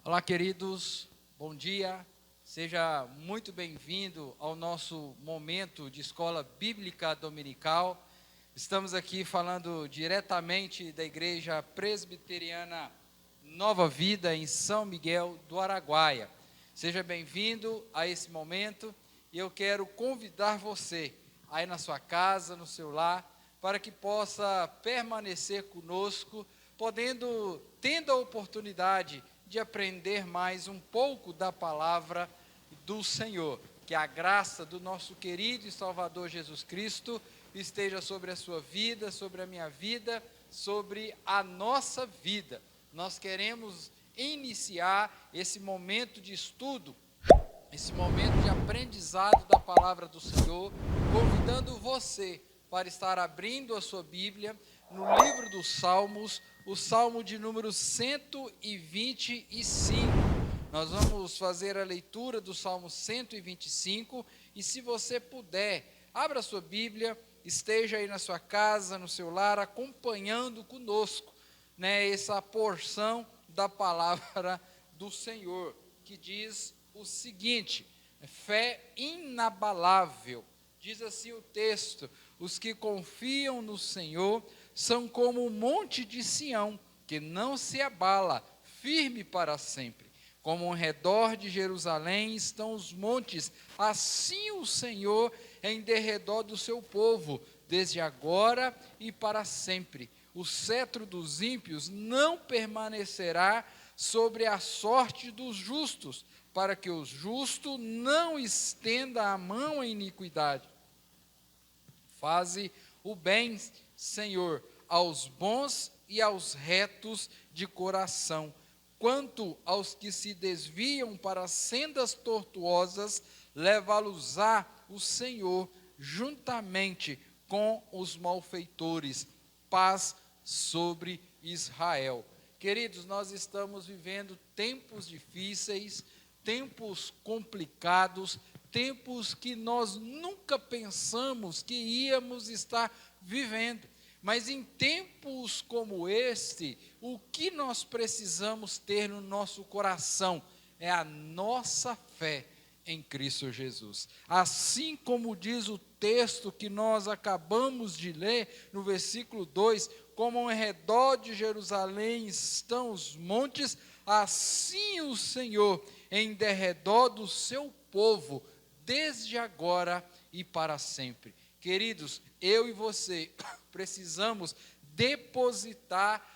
Olá, queridos, bom dia, seja muito bem-vindo ao nosso momento de escola bíblica dominical. Estamos aqui falando diretamente da Igreja Presbiteriana Nova Vida, em São Miguel do Araguaia. Seja bem-vindo a esse momento e eu quero convidar você, aí na sua casa, no seu lar, para que possa permanecer conosco, tendo a oportunidade de aprender mais um pouco da palavra do Senhor. Que a graça do nosso querido e Salvador Jesus Cristo esteja sobre a sua vida, sobre a minha vida, sobre a nossa vida. Nós queremos iniciar esse momento de estudo, esse momento de aprendizado da palavra do Senhor, convidando você para estar abrindo a sua Bíblia no livro dos Salmos, o Salmo de número 125. Nós vamos fazer a leitura do Salmo 125, e se você puder, abra a sua Bíblia, esteja aí na sua casa, no seu lar, acompanhando conosco, essa porção da palavra do Senhor, que diz o seguinte: fé inabalável. Diz assim o texto: os que confiam no Senhor são como o monte de Sião, que não se abala, firme para sempre. Como ao redor de Jerusalém estão os montes, assim o Senhor é em derredor do seu povo, desde agora e para sempre. O cetro dos ímpios não permanecerá sobre a sorte dos justos, para que o justo não estenda a mão à iniquidade. Faze o bem, Senhor, aos bons e aos retos de coração. Quanto aos que se desviam para sendas tortuosas, leva-los-á o Senhor juntamente com os malfeitores. Paz sobre Israel. Queridos, nós estamos vivendo tempos difíceis, tempos complicados, tempos que nós nunca pensamos que íamos estar vivendo. Mas em tempos como este, o que nós precisamos ter no nosso coração é a nossa fé em Cristo Jesus. Assim como diz o texto que nós acabamos de ler, no versículo 2, como ao redor de Jerusalém estão os montes, assim o Senhor em derredor do seu povo, desde agora e para sempre. Queridos, eu e você precisamos depositar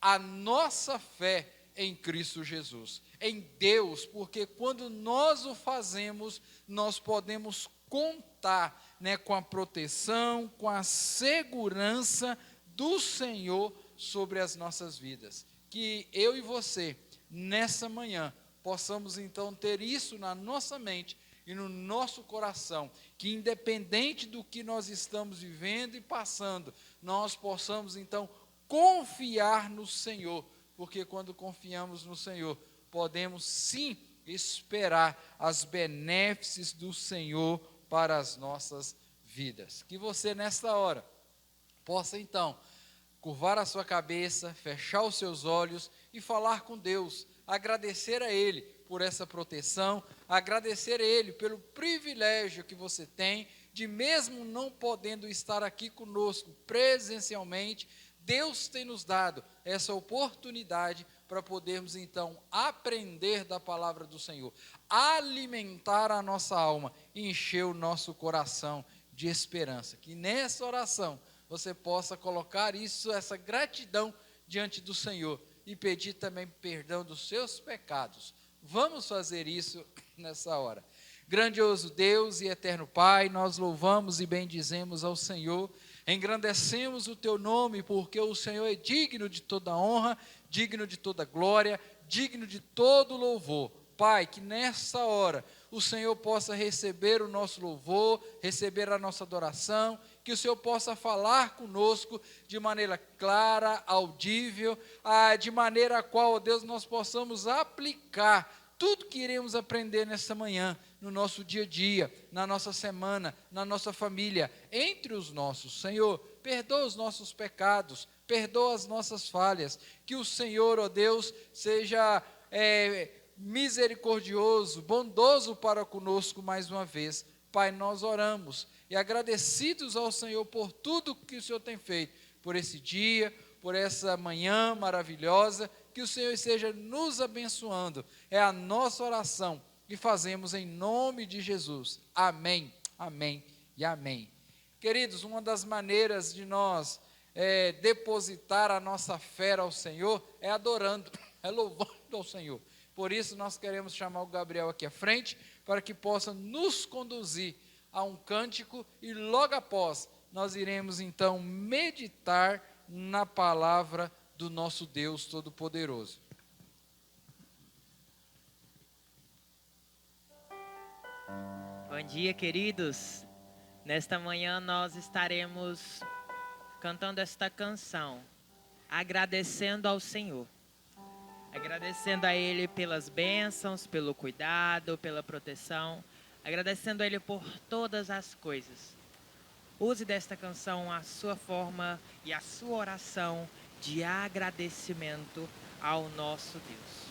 a nossa fé em Cristo Jesus, em Deus, porque quando nós o fazemos, nós podemos contar, com a proteção, com a segurança do Senhor sobre as nossas vidas. Que eu e você, nessa manhã, possamos então ter isso na nossa mente e no nosso coração, que independente do que nós estamos vivendo e passando, nós possamos então confiar no Senhor, porque quando confiamos no Senhor, podemos sim esperar as benéfices do Senhor para as nossas vidas. Que você nesta hora possa então curvar a sua cabeça, fechar os seus olhos e falar com Deus, agradecer a Ele por essa proteção, agradecer a Ele pelo privilégio que você tem de, mesmo não podendo estar aqui conosco presencialmente, Deus tem nos dado essa oportunidade para podermos então aprender da palavra do Senhor, alimentar a nossa alma e encher o nosso coração de esperança. Que nessa oração você possa colocar isso, essa gratidão diante do Senhor e pedir também perdão dos seus pecados. Vamos fazer isso nessa hora. Grandioso Deus e eterno Pai, nós louvamos e bendizemos ao Senhor, engrandecemos o Teu nome, porque o Senhor é digno de toda honra, digno de toda glória, digno de todo louvor. Pai, que nessa hora o Senhor possa receber o nosso louvor, receber a nossa adoração, que o Senhor possa falar conosco de maneira clara, audível, de maneira a qual, ó Deus, nós possamos aplicar tudo que iremos aprender nesta manhã, no nosso dia a dia, na nossa semana, na nossa família, entre os nossos. Senhor, perdoa os nossos pecados, perdoa as nossas falhas, que o Senhor, ó Deus, seja misericordioso, bondoso para conosco mais uma vez. Pai, nós oramos e agradecidos ao Senhor por tudo que o Senhor tem feito, por esse dia, por essa manhã maravilhosa, que o Senhor esteja nos abençoando. É a nossa oração que fazemos em nome de Jesus. Amém, amém e amém. Queridos, uma das maneiras de nós depositar a nossa fé ao Senhor é adorando, é louvando ao Senhor. Por isso nós queremos chamar o Gabriel aqui à frente, para que possa nos conduzir a um cântico, e logo após nós iremos então meditar na palavra do nosso Deus Todo-Poderoso. Bom dia, queridos. Nesta manhã nós estaremos cantando esta canção, agradecendo ao Senhor. Agradecendo a Ele pelas bênçãos, pelo cuidado, pela proteção. Agradecendo a Ele por todas as coisas. Use desta canção a sua forma e a sua oração de agradecimento ao nosso Deus.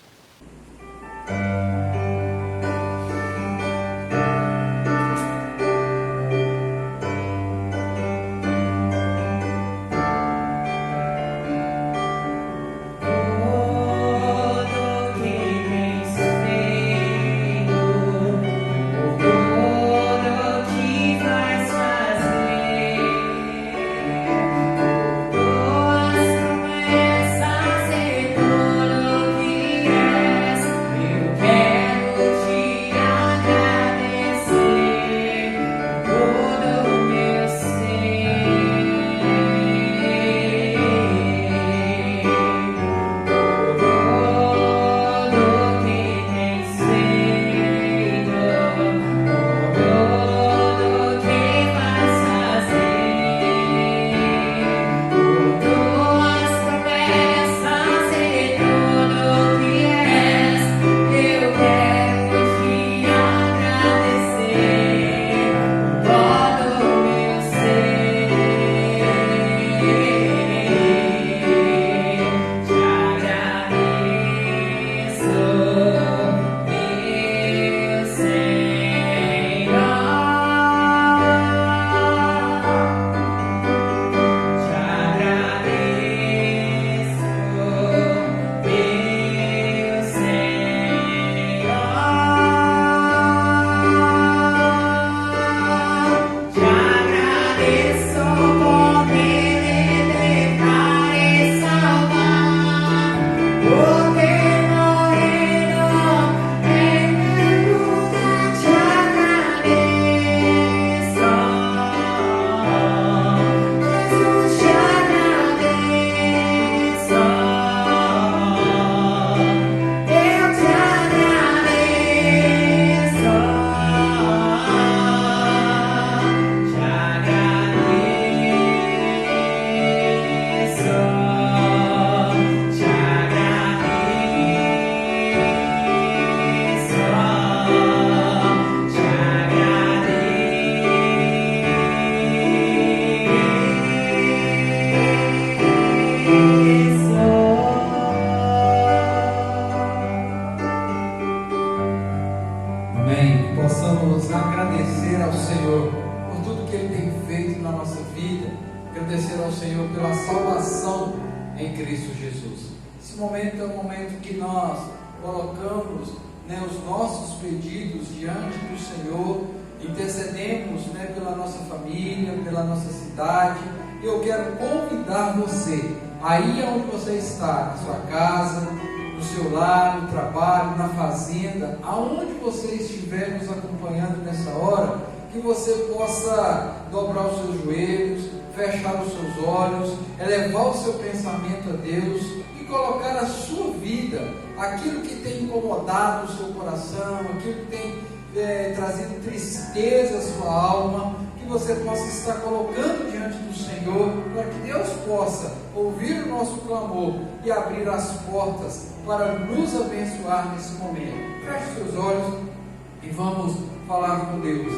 Aí onde você está, na sua casa, no seu lar, no trabalho, na fazenda, aonde você estiver nos acompanhando nessa hora, que você possa dobrar os seus joelhos, fechar os seus olhos, elevar o seu pensamento a Deus e colocar a sua vida, aquilo que tem incomodado o seu coração, aquilo que tem trazido tristeza à sua alma, que você possa estar colocando diante do Senhor, para que Deus possa ouvir o nosso clamor e abrir as portas para nos abençoar nesse momento. Feche seus olhos e vamos falar com Deus.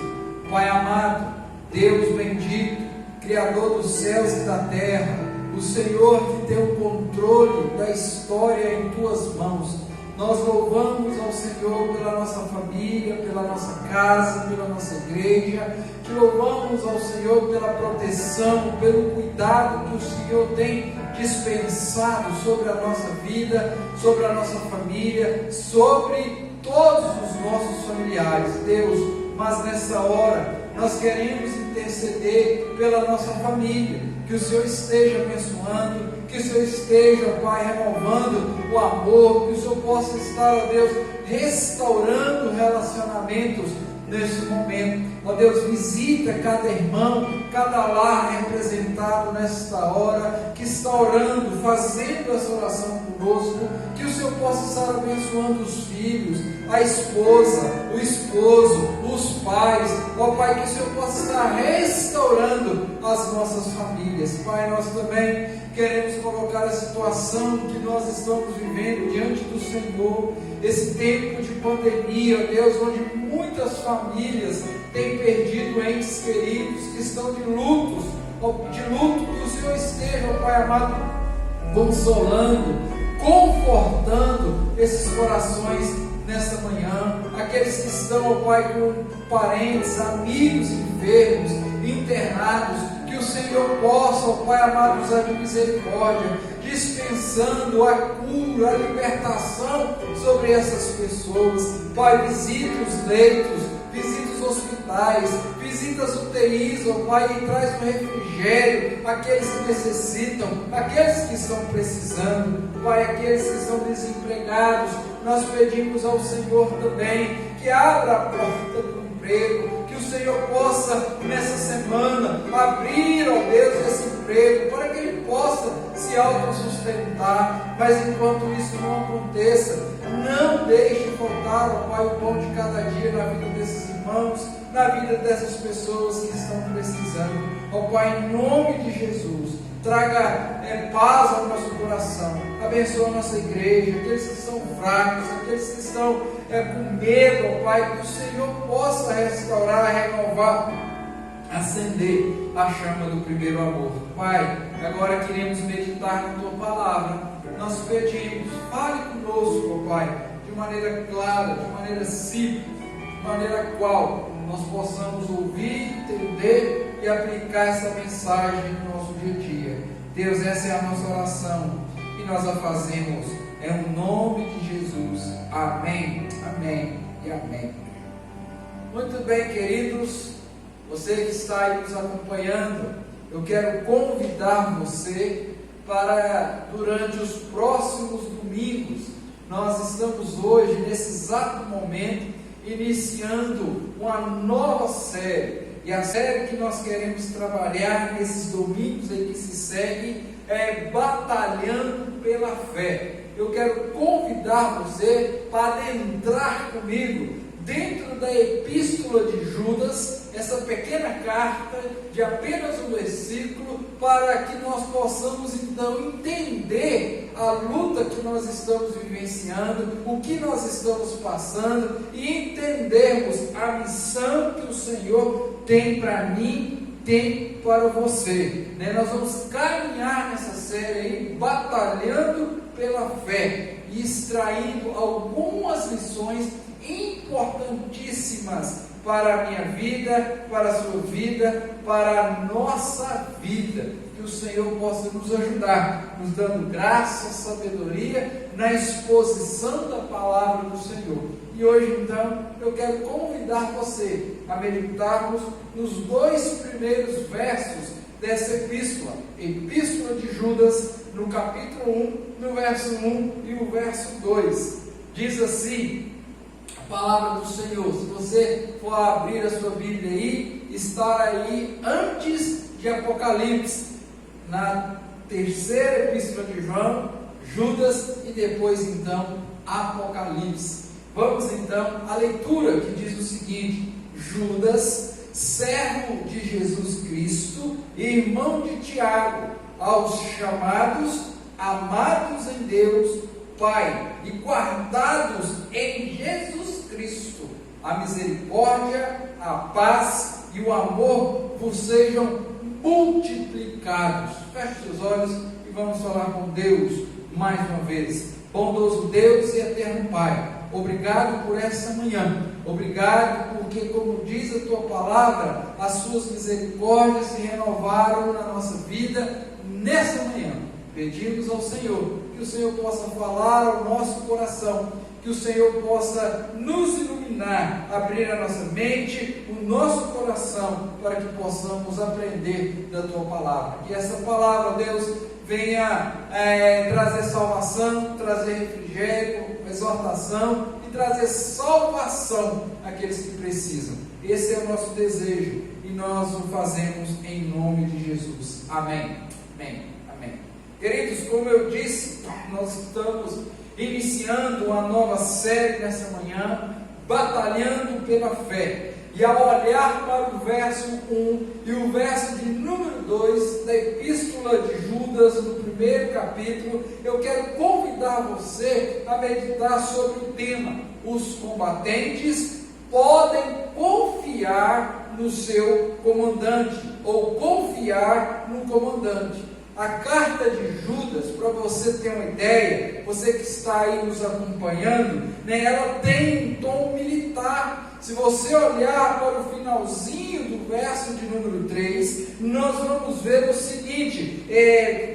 Pai amado, Deus bendito, Criador dos céus e da terra, o Senhor que tem o controle da história em tuas mãos, Nós louvamos ao Senhor pela nossa família, pela nossa casa, pela nossa igreja. Te louvamos ao Senhor pela proteção, pelo cuidado que o Senhor tem dispensado sobre a nossa vida, sobre a nossa família, sobre todos os nossos familiares, Deus. Mas nessa hora nós queremos interceder pela nossa família, que o Senhor esteja abençoando, que o Senhor esteja, Pai, renovando o amor, que o Senhor possa estar, ó Deus, restaurando relacionamentos nesse momento. Ó Deus, visita cada irmão, cada lar representado nesta hora, que está orando, fazendo essa oração conosco, que o Senhor possa estar abençoando os filhos, a esposa, o esposo, os pais. Ó Pai, que o Senhor possa estar restaurando as nossas famílias. Pai, nós também queremos colocar a situação que nós estamos vivendo diante do Senhor, esse tempo de pandemia, ó Deus, onde muitas famílias têm perdido entes queridos, que estão de luto, que o Senhor esteja, ó Pai amado, consolando, confortando esses corações nesta manhã, aqueles que estão, ó Pai, com parentes, amigos enfermos, internados, que o Senhor possa, ó Pai amado, usar de misericórdia, dispensando a cura, a libertação sobre essas pessoas. Pai, visita os leitos, visita os hospitais, visita as UTIs, ó Pai, e traz um refrigério àqueles que necessitam, àqueles que estão precisando, Pai, aqueles que estão desempregados. Nós pedimos ao Senhor também que abra a porta do emprego, que o Senhor possa nessa semana abrir, ó Deus, esse emprego, para que ele possa se autossustentar. Mas enquanto isso não aconteça, não deixe faltar, ó Pai, o pão de cada dia na vida desses irmãos, na vida dessas pessoas que estão precisando. Ó Pai, em nome de Jesus, traga paz ao nosso coração, abençoa a nossa igreja, aqueles que estão fracos, aqueles que estão com medo, ó Pai, que o Senhor possa restaurar, renovar, acender a chama do primeiro amor. Pai, agora queremos meditar na Tua palavra, nós pedimos, fale conosco, ó Pai, de maneira clara, de maneira simples, de maneira qual nós possamos ouvir, entender e aplicar essa mensagem no nosso dia a dia. Deus, essa é a nossa oração e nós a fazemos em nome de Jesus. Amém, amém e amém. Muito bem, queridos, você que está aí nos acompanhando, eu quero convidar você para, durante os próximos domingos, nós estamos hoje, nesse exato momento, iniciando uma nova série. E a série que nós queremos trabalhar nesses domingos aí que se segue é Batalhando pela Fé. Eu quero convidar você para adentrar comigo dentro da Epístola de Judas, essa pequena carta de apenas um versículo, para que nós possamos então entender a luta que nós estamos vivenciando, o que nós estamos passando e entendermos a missão que o Senhor tem para mim, tem para você, né? Nós vamos caminhar nessa série aí, batalhando pela fé e extraindo algumas lições importantíssimas para a minha vida, para a sua vida, para a nossa vida. Que o Senhor possa nos ajudar, nos dando graça, sabedoria na exposição da palavra do Senhor. E hoje então eu quero convidar você a meditarmos nos dois primeiros versos dessa epístola, Epístola de Judas, no capítulo 1, no verso 1 e o verso 2. Diz assim a palavra do Senhor. Se você for abrir a sua Bíblia aí, está aí antes de Apocalipse, na terceira epístola de João, Judas, e depois então Apocalipse. Vamos então à leitura, que diz o seguinte: Judas, servo de Jesus Cristo, irmão de Tiago, aos chamados, amados em Deus, Pai, e guardados em Jesus Cristo, a misericórdia, a paz e o amor vos sejam multiplicados. Feche seus olhos e vamos falar com Deus. mais uma vez. Bondoso Deus e eterno Pai, obrigado por essa manhã, obrigado porque, como diz a Tua palavra, as Suas misericórdias se renovaram na nossa vida nessa manhã. Pedimos ao Senhor que o Senhor possa falar ao nosso coração, que o Senhor possa nos iluminar, abrir a nossa mente, o nosso coração, para que possamos aprender da Tua palavra. Que essa palavra, Deus, venha trazer salvação, trazer refrigério, exortação e trazer salvação àqueles que precisam. Esse é o nosso desejo e nós o fazemos em nome de Jesus. Amém. Amém. Amém. Queridos, como eu disse, nós estamos iniciando uma nova série nessa manhã, batalhando pela fé. E ao olhar para o verso 1 e o verso de número 2 da Epístola de Judas, no primeiro capítulo, eu quero convidar você a meditar sobre o tema: os combatentes podem confiar no seu comandante, ou confiar no comandante. A carta de Judas, para você ter uma ideia, você que está aí nos acompanhando, ela tem um tom militar. Se você olhar para o finalzinho do verso de número 3, nós vamos ver o seguinte,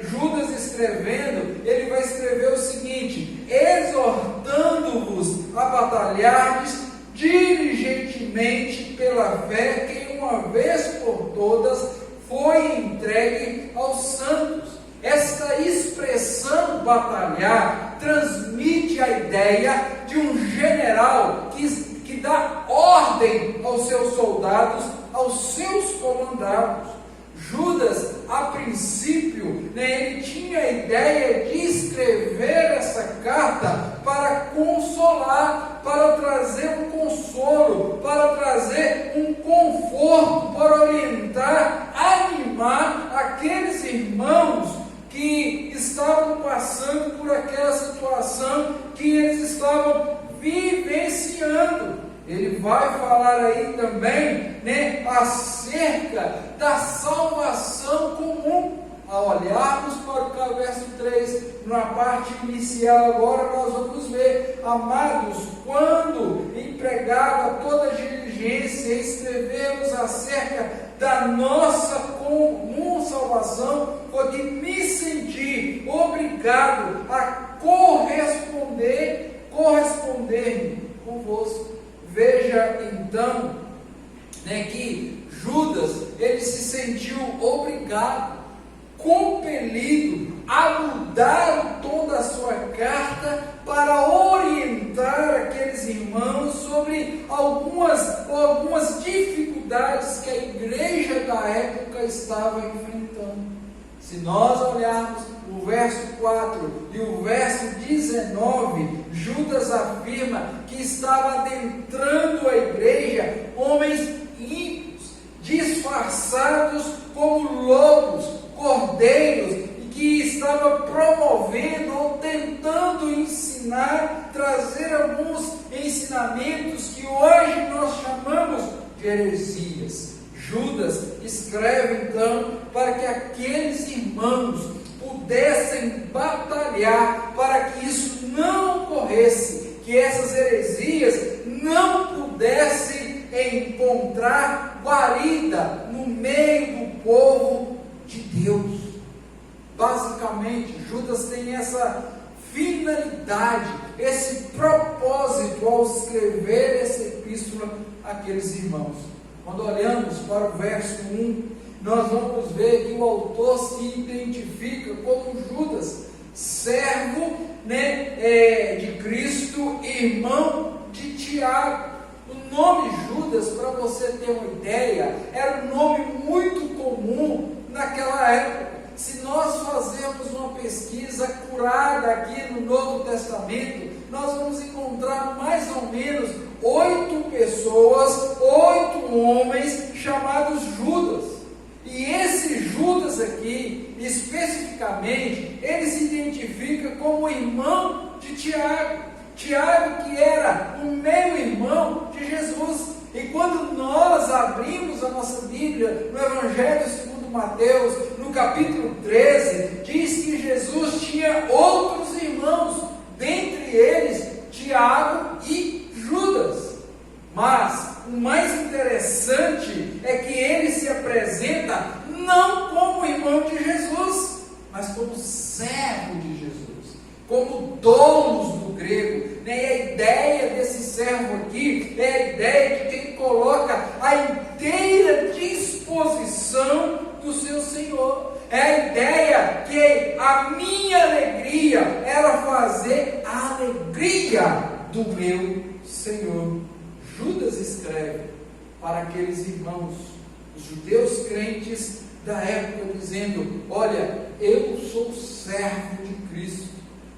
Judas escrevendo, ele vai escrever o seguinte: exortando-vos a batalhardes diligentemente pela fé que uma vez por todas foi entregue aos santos. Esta expressão batalhar transmite a ideia de um general que dá ordem aos seus soldados, aos seus comandados. Judas, a princípio, ele tinha a ideia de escrever essa carta para consolar, para trazer um consolo, para trazer um conforto, para orientar, animar aqueles irmãos que estavam passando por aquela situação que eles estavam vivenciando. Ele vai falar aí também, acerca da salvação comum. Ao olharmos para o verso 3, na parte inicial, agora nós vamos ver: amados, quando empregava toda diligência, escrevemos acerca da nossa comum salvação, foi que me senti obrigado a corresponder-me convosco. Veja então, que Judas, ele se sentiu obrigado, compelido a mudar o tom da sua carta para orientar aqueles irmãos sobre algumas dificuldades que a igreja da época estava enfrentando. Se nós olharmos o verso 4 e o verso 19, Judas afirma que estava adentrando a igreja homens ímpios, disfarçados como lobos, cordeiros, e que estava promovendo ou tentando ensinar, trazer alguns ensinamentos que hoje nós chamamos de heresias. Judas escreve então para que aqueles irmãos pudessem batalhar para que isso não ocorresse, que essas heresias não pudessem encontrar guarida no meio do povo de Deus. Basicamente, Judas tem essa finalidade, esse propósito ao escrever essa epístola àqueles irmãos. Quando olhamos para o verso 1, nós vamos ver que o autor se identifica como Judas, servo de Cristo, irmão de Tiago. O nome Judas, para você ter uma ideia, era um nome muito comum naquela época. Se nós fazermos uma pesquisa curada aqui no Novo Testamento, nós vamos encontrar mais ou menos 8 pessoas, 8 homens chamados Judas. E esse Judas aqui, especificamente, ele se identifica como irmão de Tiago. Tiago, que era um meio-irmão de Jesus. E quando nós abrimos a nossa Bíblia no Evangelho segundo Mateus, no capítulo 13, diz que Jesus tinha outros interessante é que ele se apresenta não como irmão de Jesus, mas como servo de Jesus, como doulos do grego. E a ideia desse servo aqui é a ideia de quem coloca a inteira disposição do seu Senhor. É a ideia que a minha alegria era fazer a alegria do meu Senhor. Judas escreve para aqueles irmãos, os judeus crentes da época, dizendo: olha, eu sou servo de Cristo,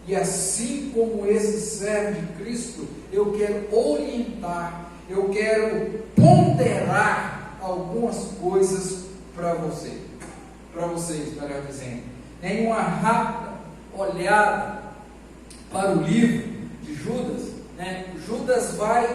e assim como esse servo de Cristo, eu quero orientar, eu quero ponderar algumas coisas para vocês, melhor dizendo. Em uma rápida olhada para o livro de Judas, Judas vai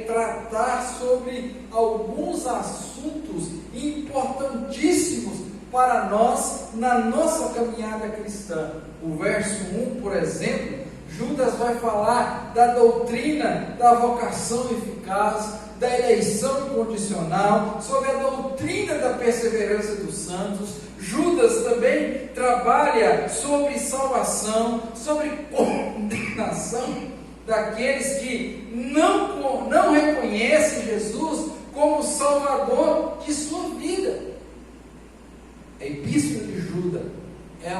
tratar sobre alguns assuntos importantíssimos para nós na nossa caminhada cristã. O verso 1, por exemplo, Judas vai falar da doutrina da vocação eficaz, da eleição incondicional, sobre a doutrina da perseverança dos santos. Judas também trabalha sobre salvação, sobre condenação daqueles que não reconhecem Jesus como Salvador de sua vida. A Epístola de Judas é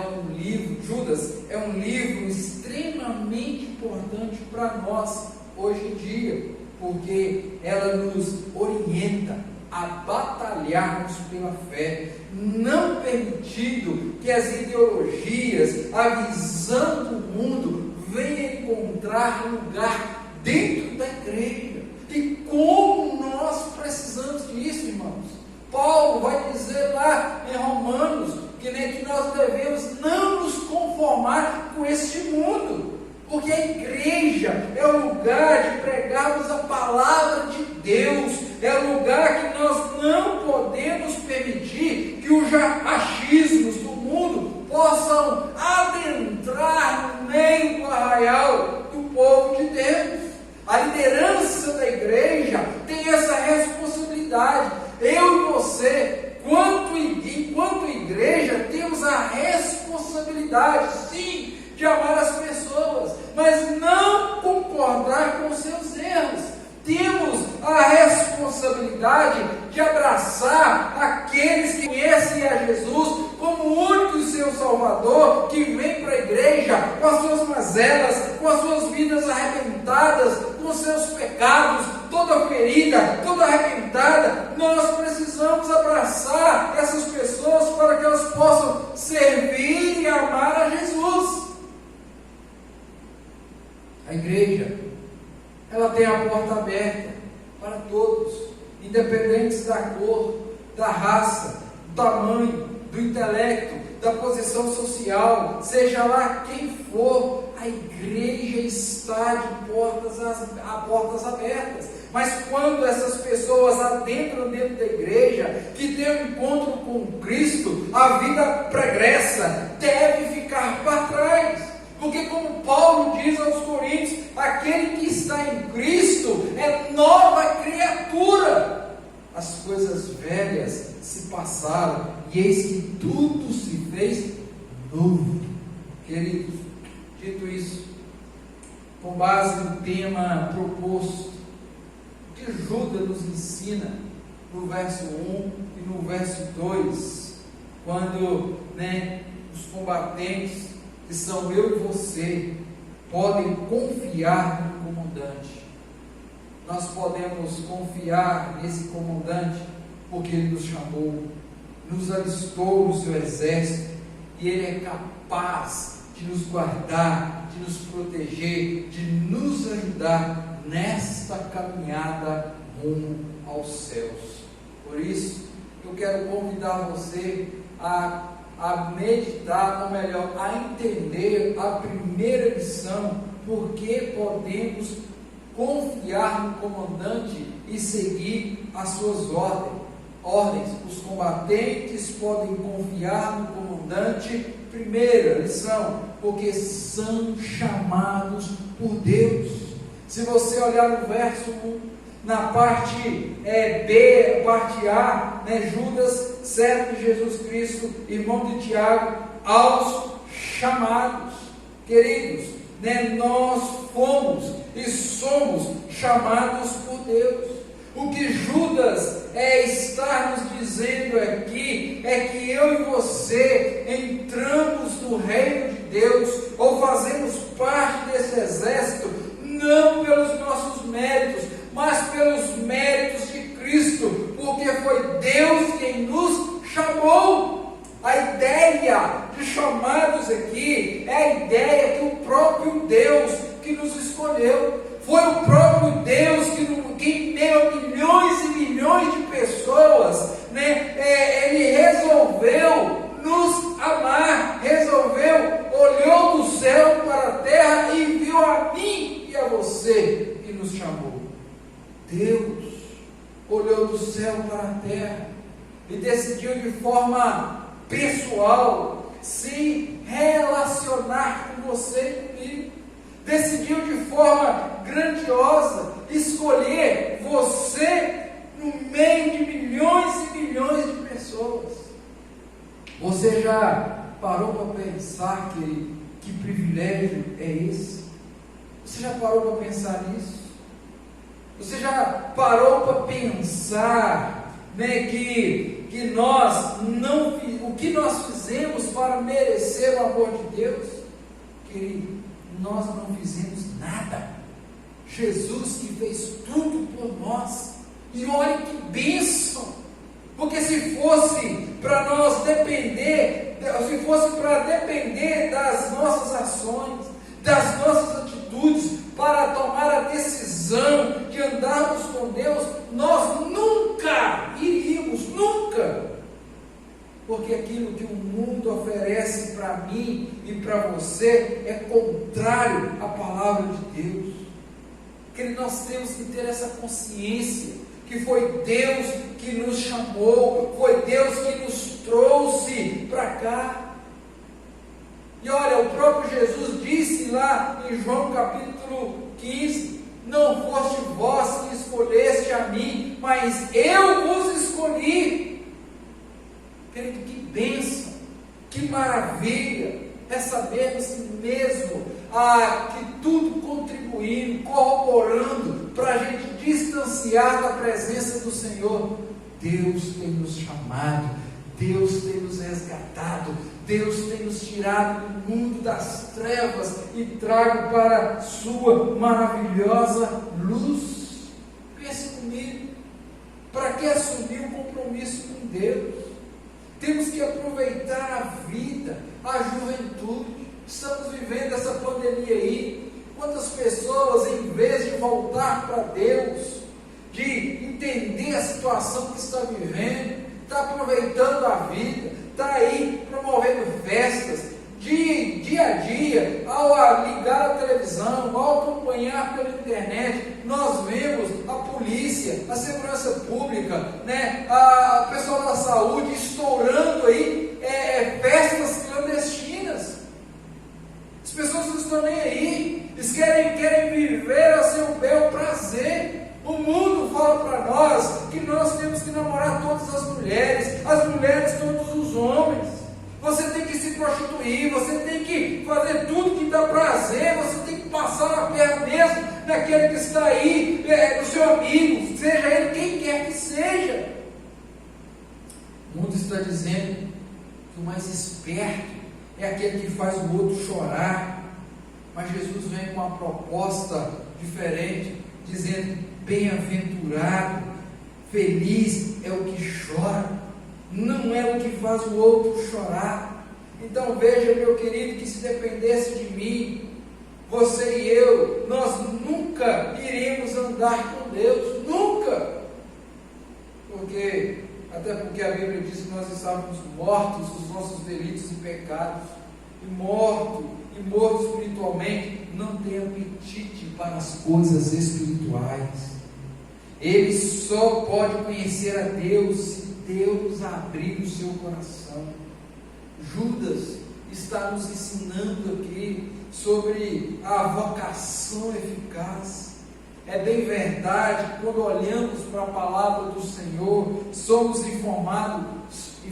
um livro extremamente importante para nós hoje em dia, porque ela nos orienta a batalharmos pela fé, não permitindo que as ideologias, a visão do mundo venha encontrar lugar dentro da igreja. E como nós precisamos disso, irmãos? Paulo vai dizer lá em Romanos que nós devemos não nos conformar com este mundo, porque a igreja é o lugar de pregarmos a palavra de Deus, é o lugar que nós não podemos permitir que os achismos do mundo possam adentrar no meio do arraial do povo de Deus. A liderança da igreja tem essa responsabilidade. Eu e você, enquanto igreja, temos a responsabilidade, sim, de amar as pessoas, mas não concordar com os seus erros. Temos a responsabilidade de abraçar aqueles que conhecem a Jesus como o único e seu Salvador, que vem para a igreja com as suas mazelas, com as suas vidas arrebentadas, com os seus pecados, toda ferida, toda arrebentada. Nós precisamos abraçar essas pessoas para que elas possam servir e amar a Jesus. A igreja, ela tem a porta aberta para todos, independentes da cor, da raça, do tamanho, do intelecto, da posição social, seja lá quem for. A igreja está de portas abertas. Mas quando essas pessoas adentram dentro da igreja, que tem um encontro com Cristo, a vida pregressa deve ficar para trás. Porque, como Paulo diz aos Coríntios, aquele que está em Cristo é nova criatura. As coisas velhas se passaram e eis que tudo se fez novo. Queridos, dito isso, com base no tema proposto, o que Judas nos ensina no verso 1 e no verso 2, quando os combatentes, que são eu e você, podem confiar no comandante. Nós podemos confiar nesse comandante porque ele nos chamou, nos alistou no seu exército, e ele é capaz de nos guardar, de nos proteger, de nos ajudar nesta caminhada rumo aos céus. Por isso, eu quero convidar você a meditar, ou melhor, a entender a primeira lição: porque podemos confiar no comandante e seguir as suas ordens. Os combatentes podem confiar no comandante. Primeira lição: porque são chamados por Deus. Se você olhar no verso 1, Na parte B, parte A, né, Judas, servo de Jesus Cristo, irmão de Tiago, aos chamados. Queridos, né, nós fomos e somos chamados por Deus. O que Judas está nos dizendo aqui é que eu e você entramos no reino de Deus, ou fazemos parte desse exército, não pelos nossos méritos, mas pelos méritos de Cristo, porque foi Deus quem nos chamou. A ideia de chamados aqui é a ideia que o próprio Deus que nos escolheu. Foi o próprio Deus que em meio a milhões e milhões de pessoas, né, Ele resolveu nos amar, olhou do céu para a terra e viu a mim e a você e nos chamou. Deus olhou do céu para a terra e decidiu de forma pessoal se relacionar com você e comigo. Decidiu de forma grandiosa escolher você no meio de milhões e milhões de pessoas. Você já parou para pensar, querido, que privilégio é esse? Você já parou para pensar nisso? Você já parou para pensar, né, que nós não, o que nós fizemos para merecer o amor de Deus? Querido, nós não fizemos nada. Jesus que fez tudo por nós. E olha que bênção! Porque se fosse para nós depender, se fosse para depender das nossas ações, das nossas atitudes, para tomar a decisão de andarmos com Deus, nós nunca iríamos, nunca. Porque aquilo que o mundo oferece para mim e para você é contrário à palavra de Deus. Que nós temos que ter essa consciência que foi Deus que nos chamou, foi Deus que nos trouxe para cá. E olha, o próprio Jesus disse lá em João capítulo 15: não foste vós que escolheste a mim, mas eu vos escolhi. Querido, que bênção, que maravilha é sabermos que mesmo que tudo contribuindo, corroborando para a gente distanciar da presença do Senhor, Deus tem nos chamado, Deus tem nos resgatado, Deus tem nos tirado do mundo das trevas e trago para a sua maravilhosa luz. Pense comigo, para que assumir um compromisso com Deus? Temos que aproveitar a vida, a juventude. Estamos vivendo essa pandemia aí. Quantas pessoas, em vez de voltar para Deus, de entender a situação que está vivendo, está aproveitando a vida, está aí promovendo festas, dia a dia, ao ligar a televisão, ao acompanhar pela internet, nós vemos a polícia, a segurança pública, né, a pessoal da saúde estourando aí festas clandestinas. As pessoas não estão nem aí, eles querem viver a seu bel prazer. O mundo fala para nós que nós temos que namorar todas as mulheres todos os homens. Você tem que se prostituir, você tem que fazer tudo que dá prazer, você tem que passar a perna mesmo naquele que está aí, no seu amigo, seja ele quem quer que seja. O mundo está dizendo que o mais esperto é aquele que faz o outro chorar, mas Jesus vem com uma proposta diferente, dizendo: bem-aventurado, feliz é o que chora, não é o que faz o outro chorar. Então veja, meu querido, que se dependesse de mim, você e eu, nós nunca iríamos andar com Deus, nunca. Até porque a Bíblia diz que nós estávamos mortos dos nossos delitos e pecados, e morto espiritualmente, não tem apetite para as coisas espirituais. Ele só pode conhecer a Deus se Deus abrir o seu coração. Judas está nos ensinando aqui sobre a vocação eficaz. É bem verdade, quando olhamos para a palavra do Senhor, somos informados que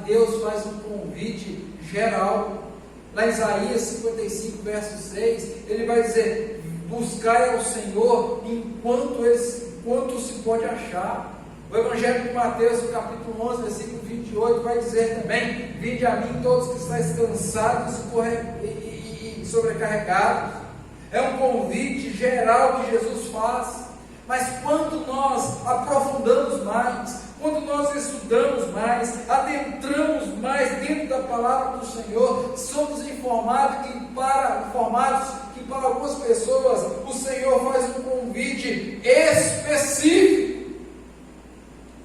Deus faz um convite geral. Lá em Isaías 55, verso 6, ele vai dizer: buscai ao Senhor enquanto se pode achar. O Evangelho de Mateus, no capítulo 11, versículo 28, vai dizer também: vinde a mim todos que estáis cansados e sobrecarregados. É um convite geral que Jesus faz. Mas quando nós aprofundamos mais, quando nós estudamos mais, adentramos mais dentro da palavra do Senhor, somos informados que para algumas pessoas o Senhor faz um convite específico,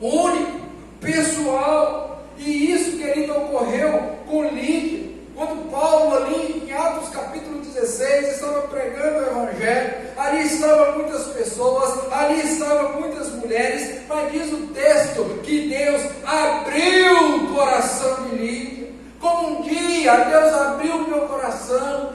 único, pessoal. E isso, querido, ocorreu com Lídia. Quando Paulo, ali em Atos capítulo 16, estava pregando o Evangelho, ali estavam muitas pessoas, ali estavam muitas mulheres, mas diz o texto que Deus abriu o coração de Lídia. Como um dia Deus abriu o meu coração,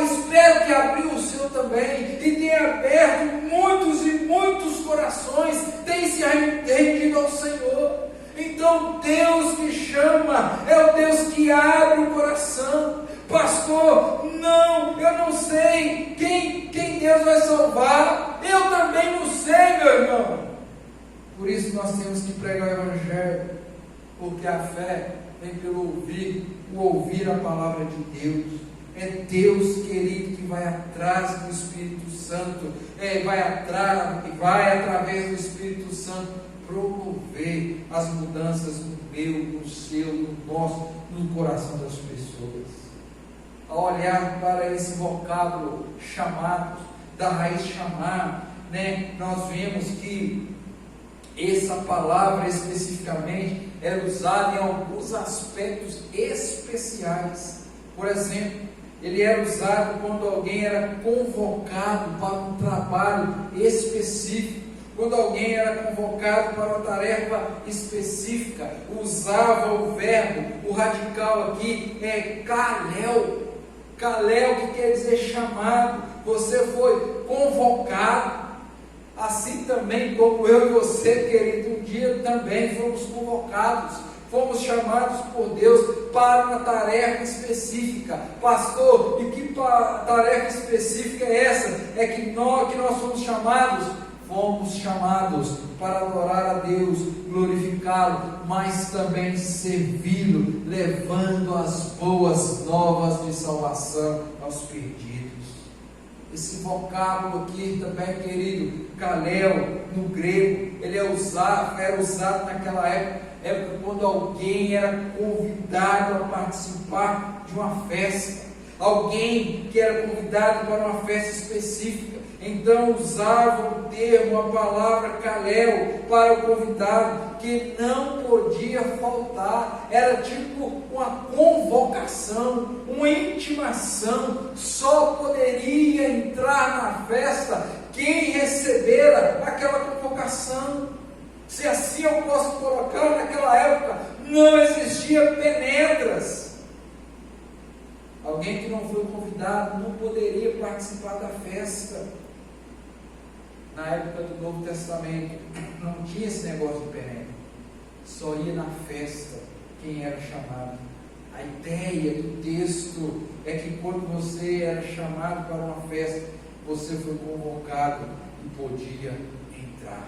espero que abriu o seu também, e tenha aberto muitos e muitos corações, tem se rendido ao Senhor. Então Deus que chama, é o Deus que abre o coração. Pastor, não, eu não sei quem Deus vai salvar, eu também não sei, meu irmão. Por isso nós temos que pregar o Evangelho, porque a fé vem pelo ouvir a palavra de Deus. É Deus, querido, que vai atrás do Espírito Santo, vai através do Espírito Santo promover as mudanças no meu, no seu, no nosso, no coração das pessoas. Ao olhar para esse vocábulo chamados, da raiz chamar, nós vemos que essa palavra especificamente era usada em alguns aspectos especiais. Por exemplo, ele era usado quando alguém era convocado para um trabalho específico. Quando alguém era convocado para uma tarefa específica, usava o verbo, o radical aqui é kalel. Kalel, que quer dizer chamado. Você foi convocado. Assim também como eu e você, querido, um dia também fomos convocados. Fomos chamados por Deus para uma tarefa específica. Pastor, e que tarefa específica é essa? É que nós fomos chamados para adorar a Deus, glorificá-lo, mas também servi-lo, levando as boas novas de salvação aos perdidos. Esse vocábulo aqui também, querido, kalel, no grego, ele era usado naquela época quando alguém era convidado a participar de uma festa, alguém que era convidado para uma festa específica. Então usava o termo, a palavra kalel para o convidado, que não podia faltar. Era tipo uma convocação, uma intimação. Só poderia entrar na festa quem recebera aquela convocação. Se assim eu posso colocar, naquela época não existia penetras. Alguém que não foi convidado não poderia participar da festa. Na época do Novo Testamento, não tinha esse negócio de penetra. Só ia na festa quem era chamado. A ideia do texto é que quando você era chamado para uma festa, você foi convocado e podia entrar.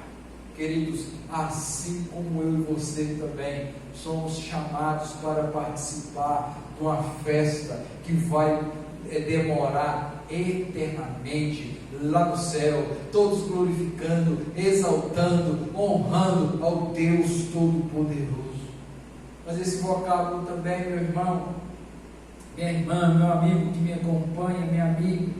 Queridos, assim como eu e você também, somos chamados para participar de uma festa que vai demorar eternamente lá no céu, todos glorificando, exaltando, honrando ao Deus Todo-Poderoso. Mas esse vocábulo também, meu irmão, minha irmã, meu amigo que me acompanha, minha amiga,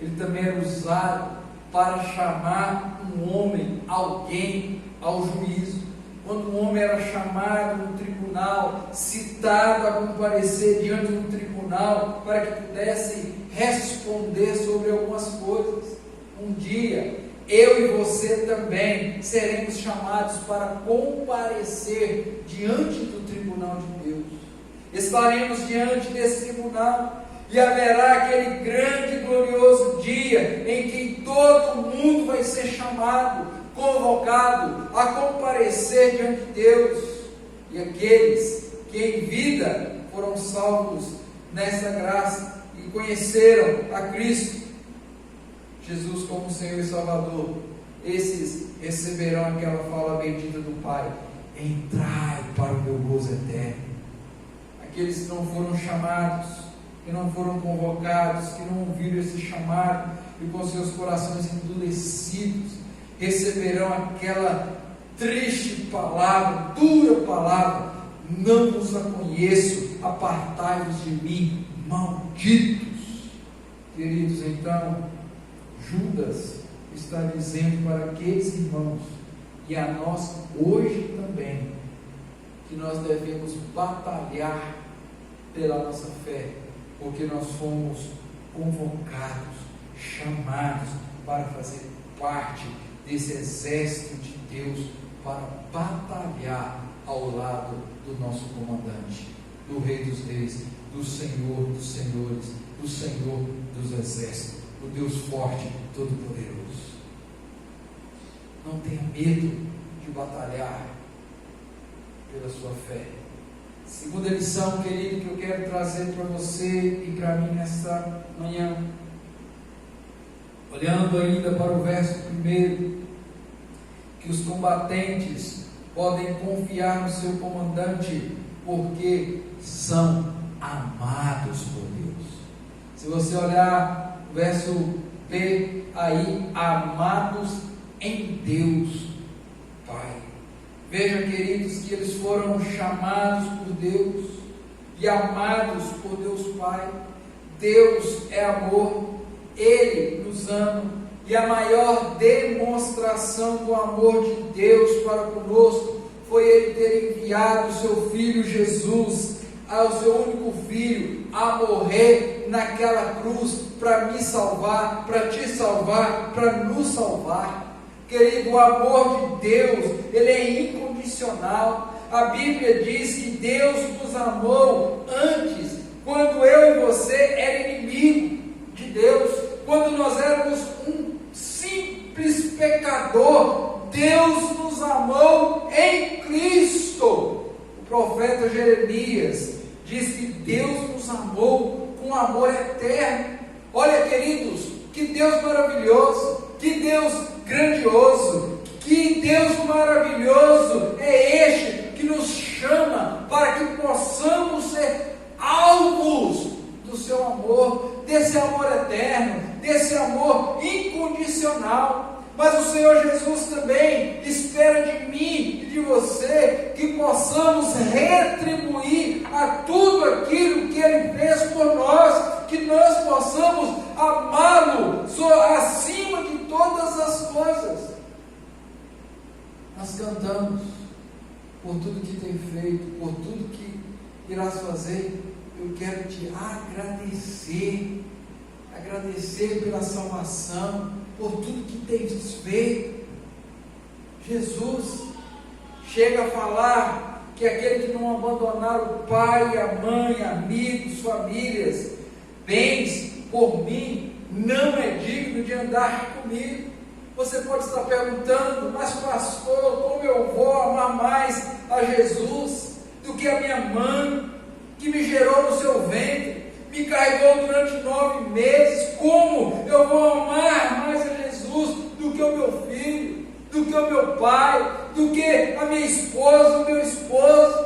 ele também era usado para chamar um homem, alguém, ao juízo. Quando um homem era chamado no tribunal, citado a comparecer diante do tribunal, para que pudesse responder sobre algumas coisas. Um dia, eu e você também seremos chamados para comparecer diante do tribunal de Deus. Estaremos diante desse tribunal e haverá aquele grande e glorioso dia dia em que todo mundo vai ser chamado, convocado a comparecer diante de Deus. E aqueles que em vida foram salvos nessa graça e conheceram a Cristo Jesus como Senhor e Salvador, esses receberão aquela fala bendita do Pai: entrai para o meu gozo eterno. Aqueles que não foram chamados, que não foram convocados, que não ouviram esse chamado e com seus corações endurecidos, receberão aquela triste palavra, dura palavra: não vos conheço, apartai-vos de mim, malditos. Queridos, então, Judas está dizendo para aqueles irmãos, e a nós hoje também, que nós devemos batalhar pela nossa fé, porque nós fomos convocados, chamados para fazer parte desse exército de Deus, para batalhar ao lado do nosso comandante, do Rei dos Reis, do Senhor dos Senhores, do Senhor dos Exércitos, o Deus forte, todo-poderoso. Não tenha medo de batalhar pela sua fé. Segunda lição, querido, que eu quero trazer para você e para mim nesta manhã, olhando ainda para o verso 1, que os combatentes podem confiar no seu comandante, porque são amados por Deus. Se você olhar o verso B aí, amados em Deus Pai. Veja, queridos, que eles foram chamados por Deus e amados por Deus Pai. Deus é amor, Ele nos ama. E a maior demonstração do amor de Deus para conosco foi Ele ter enviado o seu Filho Jesus, ao seu único Filho, a morrer naquela cruz, para me salvar, para te salvar, para nos salvar. Querido, o amor de Deus, ele é incondicional. A Bíblia diz que Deus nos amou antes, quando eu e você eram inimigos de Deus, quando nós éramos um simples pecador. Deus nos amou em Cristo. O profeta Jeremias diz que Deus nos amou com amor eterno. Olha, queridos, que Deus maravilhoso, que Deus grandioso, que Deus maravilhoso é este que nos chama para que possamos ser alvos do seu amor, desse amor eterno, desse amor incondicional. Mas o Senhor Jesus também espera de mim e de você que possamos retribuir a tudo aquilo que Ele fez por nós, que nós possamos amá-lo acima de todas as coisas. Nós cantamos por tudo que tem feito, por tudo que irás fazer. Eu quero te agradecer pela salvação, por tudo que tens feito. Jesus chega a falar que aquele que não abandonar o pai, a mãe, amigos, famílias, bens por mim, não é digno de andar comigo. Você pode estar perguntando: mas pastor, como eu vou amar mais a Jesus do que a minha mãe, que me gerou no seu ventre, me carregou durante 9 meses? Como eu vou amar mais a Jesus do que o meu filho, do que o meu pai, do que a minha esposa, o meu esposo,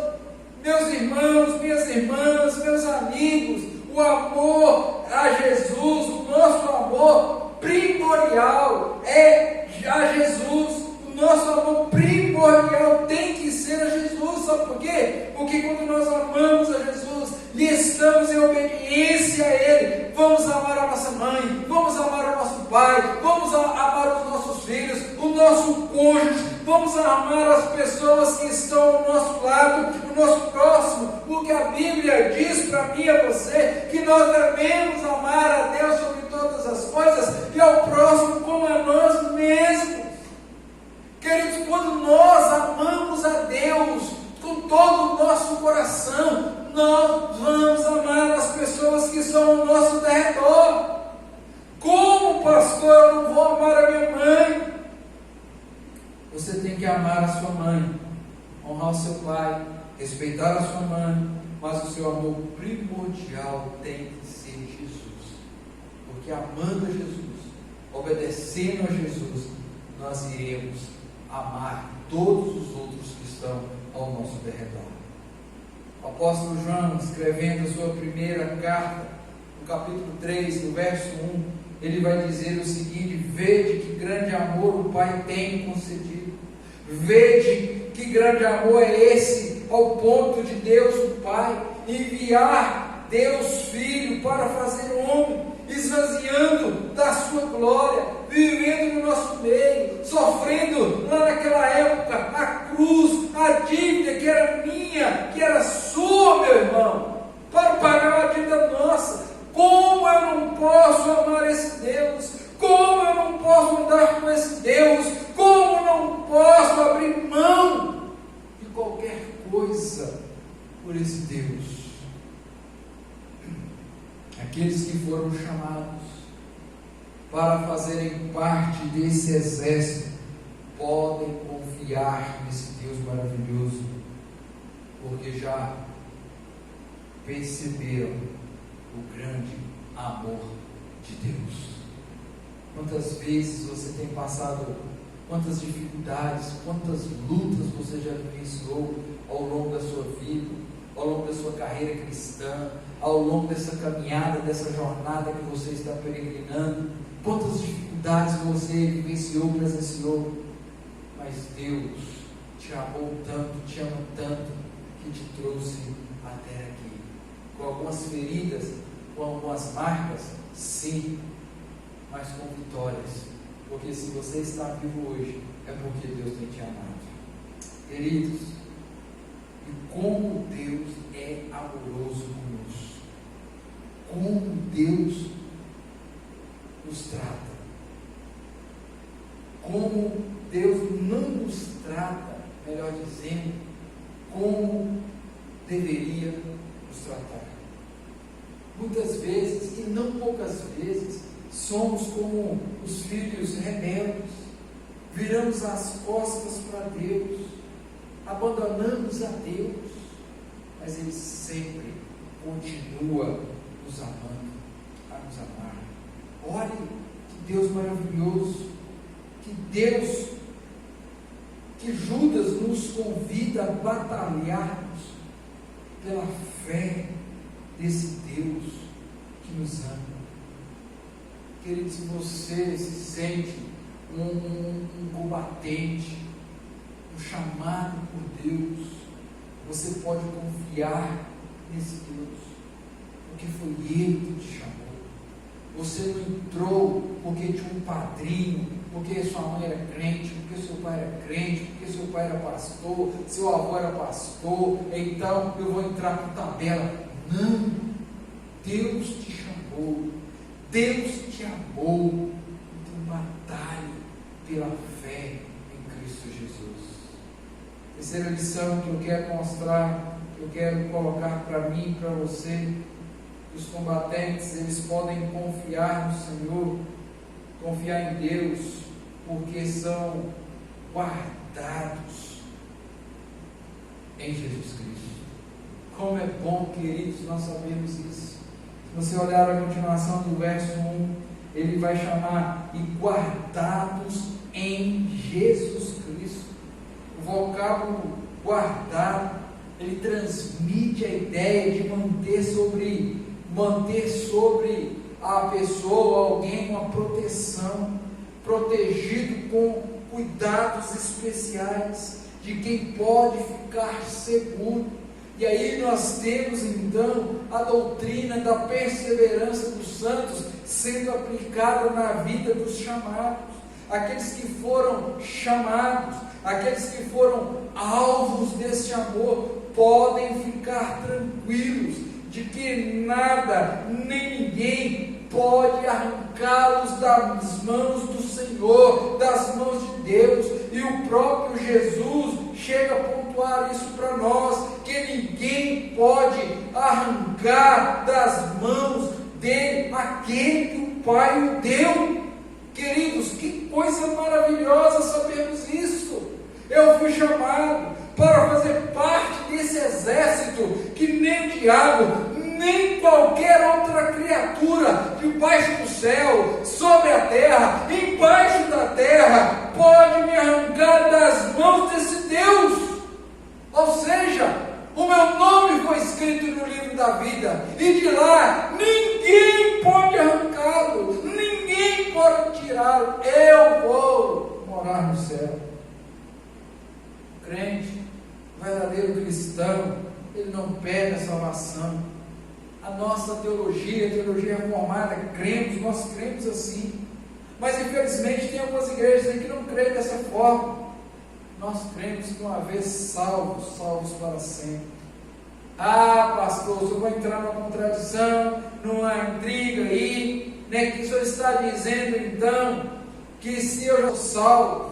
meus irmãos, minhas irmãs, meus amigos? O amor a Jesus, o nosso amor primordial é a Jesus. O nosso amor primordial tem que ser a Jesus. Sabe por quê? Porque quando nós amamos a Jesus e estamos em obediência a Ele, vamos amar a nossa mãe, vamos amar o nosso pai, vamos amar os nossos filhos, o nosso cônjuge, vamos amar as pessoas que estão ao nosso lado, o nosso próximo, porque a Bíblia diz para mim e a você que nós devemos amar a Deus sobre todas as coisas e ao próximo como a nós mesmos. Queridos, quando nós amamos a Deus com todo o nosso coração, nós vamos amar as pessoas que estão ao nosso derredor. Como, pastor, eu não vou amar a minha mãe. Você tem que amar a sua mãe, honrar o seu pai, respeitar a sua mãe, mas o seu amor primordial tem que ser Jesus. Porque amando a Jesus, obedecendo a Jesus, nós iremos amar todos os outros que estão ao nosso derredor. O apóstolo João, escrevendo a sua primeira carta, no capítulo 3, no verso 1, ele vai dizer o seguinte: vede que grande amor o Pai tem concedido, vede que grande amor é esse, ao ponto de Deus o Pai enviar Deus Filho para fazer homem, esvaziando da sua glória, vivendo no nosso meio, sofrendo lá naquela época a cruz, a dívida que era minha, que era sua, meu irmão, para pagar a dívida nossa. Como eu não posso amar esse Deus? Como eu não posso andar com esse Deus? Como eu não posso abrir mão de qualquer coisa por esse Deus? Aqueles que foram chamados para fazerem parte desse exército podem confiar nesse Deus maravilhoso, porque já perceberam o grande amor de Deus. Quantas vezes você tem passado, quantas dificuldades, quantas lutas você já vivenciou ao longo da sua vida, ao longo da sua carreira cristã, ao longo dessa caminhada, dessa jornada que você está peregrinando, quantas dificuldades você vivenciou, presenciou, mas Deus te amou tanto, te ama tanto, que te trouxe até aqui, com algumas feridas, com algumas marcas, sim, mas com vitórias, porque se você está vivo hoje, é porque Deus tem te amado. Queridos, e como Deus é amoroso conosco, como Deus nos trata, como Deus não nos trata, melhor dizendo, como deveria nos tratar. Muitas vezes, e não poucas vezes, somos como os filhos rebeldes, viramos as costas para Deus, abandonamos a Deus, mas Ele sempre continua nos amando, a nos amar. Olhe que Deus maravilhoso, que Deus, que Judas nos convida a batalharmos pela fé desse Deus que nos ama. Querido, se você se sente um combatente, um chamado por Deus, você pode confiar nesse Deus, porque foi Ele que te chamou. Você não entrou porque tinha um padrinho, porque sua mãe era crente, porque seu pai era crente, porque seu pai era pastor, seu avô era pastor, então eu vou entrar por tabela. Não, Deus te chamou, Deus te amou, então batalhe pela fé em Cristo Jesus. Terceira lição que eu quero mostrar, que eu quero colocar para mim e para você: os combatentes, eles podem confiar no Senhor, confiar em Deus, porque são guardados em Jesus Cristo. Como é bom, queridos, nós sabemos isso. Se você olhar a continuação do verso 1, ele vai chamar e guardados em Jesus Cristo. O vocábulo guardado, ele transmite a ideia de manter sobre a pessoa, alguém, uma proteção, protegido com cuidados especiais, de quem pode ficar seguro. E aí nós temos então a doutrina da perseverança dos santos sendo aplicada na vida dos chamados, aqueles que foram chamados, aqueles que foram alvos desse amor, podem ficar tranquilos de que nada, nem ninguém pode arrancá-los das mãos do Senhor, das mãos de Deus. E o próprio Jesus chega a pontuar isso para nós, que ninguém pode arrancar das mãos dele aquele que o Pai o deu. Queridos, que coisa maravilhosa sabermos isso. Eu fui chamado para fazer parte desse exército que nem o diabo, nem qualquer outra criatura debaixo do céu, sobre a terra, embaixo da terra, pode me arrancar das mãos desse Deus. Ou seja, o meu nome foi escrito no livro da vida, e de lá ninguém pode arrancá-lo, ninguém pode tirá-lo. Eu vou morar no céu. O crente, o verdadeiro cristão, ele não perde a salvação. A nossa teologia, a teologia reformada, nós cremos assim. Mas infelizmente tem algumas igrejas aí que não creem dessa forma. Nós cremos que uma vez salvos, salvos para sempre. Ah, pastor, o senhor vai entrar numa contradição, numa intriga aí, né? Que o senhor está dizendo então, que se eu já sou salvo,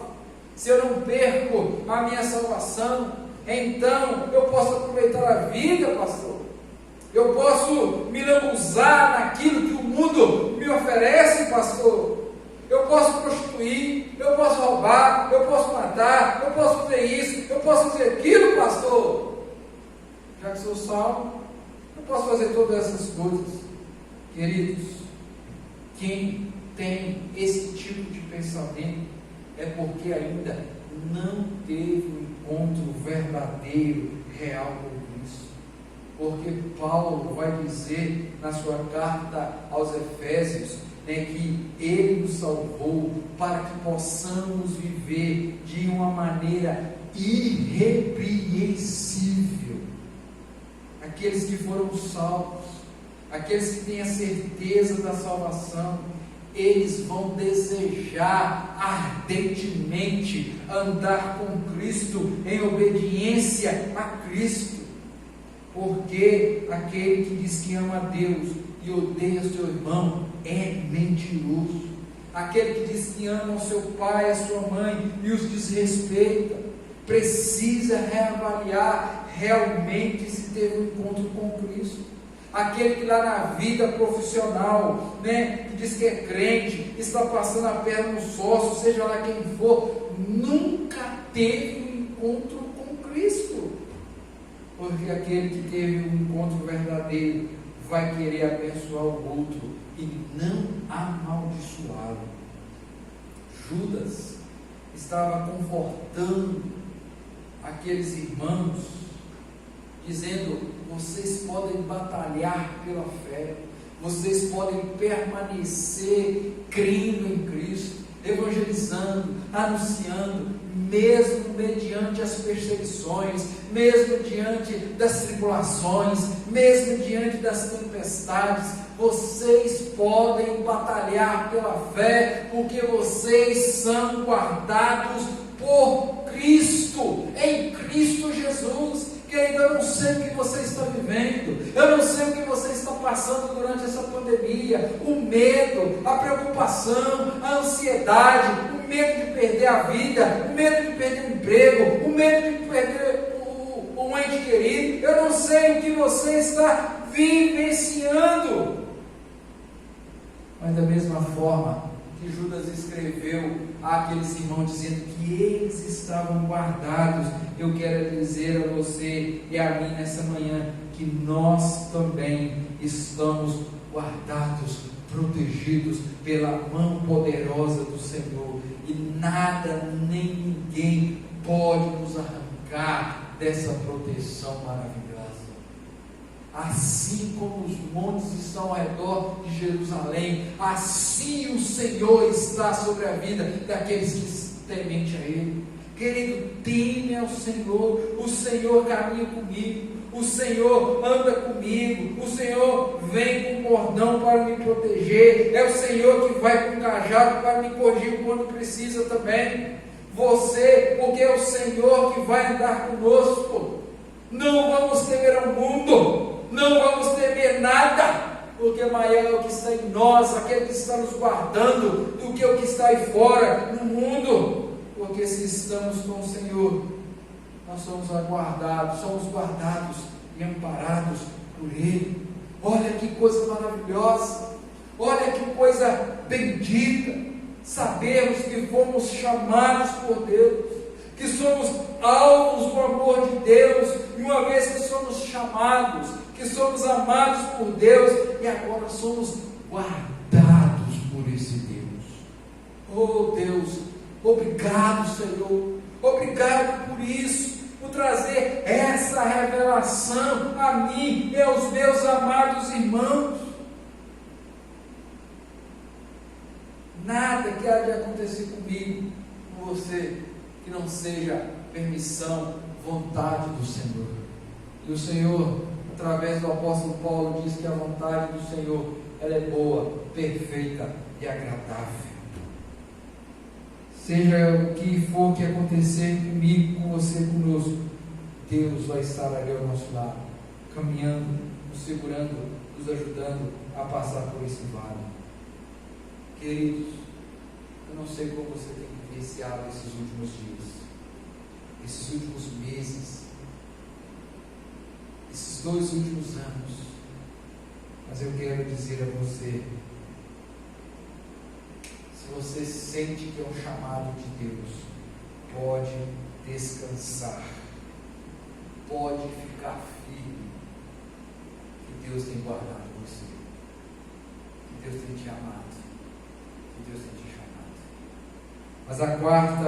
se eu não perco a minha salvação, então eu posso aproveitar a vida, pastor. Eu posso me lambuzar naquilo que o mundo me oferece, pastor. Eu posso prostituir, eu posso roubar, eu posso matar, eu posso fazer isso, eu posso fazer aquilo, pastor. Já que sou salvo, eu posso fazer todas essas coisas. Queridos, quem tem esse tipo de pensamento é porque ainda não teve um encontro verdadeiro, real com Cristo. Porque Paulo vai dizer na sua carta aos Efésios, né, que Ele nos salvou para que possamos viver de uma maneira irrepreensível. Aqueles que foram salvos, aqueles que têm a certeza da salvação, eles vão desejar ardentemente andar com Cristo, em obediência a Cristo. Porque aquele que diz que ama a Deus e odeia seu irmão é mentiroso. Aquele que diz que ama o seu pai e a sua mãe e os desrespeita, precisa reavaliar realmente se teve um encontro com Cristo. Aquele que lá na vida profissional, né, que diz que é crente, está passando a perna no sócio, seja lá quem for, nunca teve um encontro com Cristo. Porque aquele que teve um encontro verdadeiro vai querer abençoar o outro e não amaldiçoá-lo. Judas estava confortando aqueles irmãos, dizendo: vocês podem batalhar pela fé, vocês podem permanecer crendo em Cristo, evangelizando, anunciando, mesmo mediante as perseguições, mesmo diante das tribulações, mesmo diante das tempestades, vocês podem batalhar pela fé, porque vocês são guardados por Cristo, em Cristo Jesus. Querido, eu não sei o que você está vivendo, eu não sei o que você está passando durante essa pandemia, o medo, a preocupação, a ansiedade, o medo de perder a vida, o medo de perder o emprego, o medo de perder um ente querido. Eu não sei o que você está vivenciando, mas da mesma forma que Judas escreveu àqueles irmãos dizendo que eles estavam guardados, eu quero dizer a você e a mim nessa manhã que nós também estamos guardados, protegidos pela mão poderosa do Senhor, e nada nem ninguém pode nos arrancar dessa proteção maravilhosa. Assim como os montes estão ao redor de Jerusalém, assim o Senhor está sobre a vida daqueles que temem a Ele. Querido, teme ao Senhor, o Senhor caminha comigo, o Senhor anda comigo, o Senhor vem com cordão para me proteger, é o Senhor que vai com cajado para me corrigir quando precisa também. Porque é o Senhor que vai andar conosco. Não vamos temer ao mundo, não vamos temer nada, porque maior é o que está em nós, aquele que está nos guardando, do que o que está aí fora, no mundo. Porque se estamos com o Senhor, nós somos aguardados, somos guardados e amparados por Ele. Olha que coisa maravilhosa, olha que coisa bendita, sabermos que fomos chamados por Deus, que somos alvos do amor de Deus, e uma vez que somos chamados, que somos amados por Deus, e agora somos guardados por esse Deus. Oh Deus, obrigado, Senhor, obrigado por isso, por trazer essa revelação a mim e aos meus amados irmãos. Nada que há de acontecer comigo, com você, que não seja permissão, vontade do Senhor. E o Senhor, através do apóstolo Paulo, diz que a vontade do Senhor, ela é boa, perfeita e agradável. Seja o que for que acontecer comigo, com você, conosco, Deus vai estar ali ao nosso lado, caminhando, nos segurando, nos ajudando a passar por esse vale. Queridos, eu não sei como você tem vivenciado esses últimos dias, esses últimos meses, esses 2 últimos anos, mas eu quero dizer a você, se você sente que é um chamado de Deus, pode descansar, pode ficar firme, que Deus tem guardado você, que Deus tem te amado, que Deus tem te chamado. Mas a quarta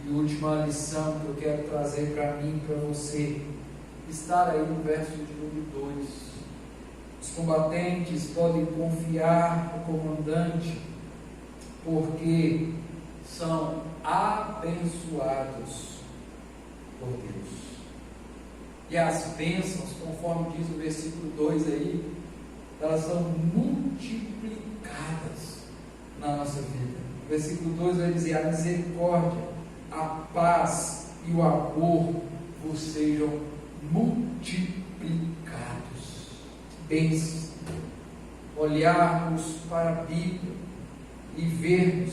e última lição que eu quero trazer para mim e para você, está aí no verso de número 2. Os combatentes podem confiar no comandante, porque são abençoados por Deus. E as bênçãos, conforme diz o versículo 2 aí, elas são multiplicadas na nossa vida. O versículo 2 vai dizer: a misericórdia, a paz e o amor vos sejam multiplicados. Bênçãos. Olharmos para a Bíblia e vermos,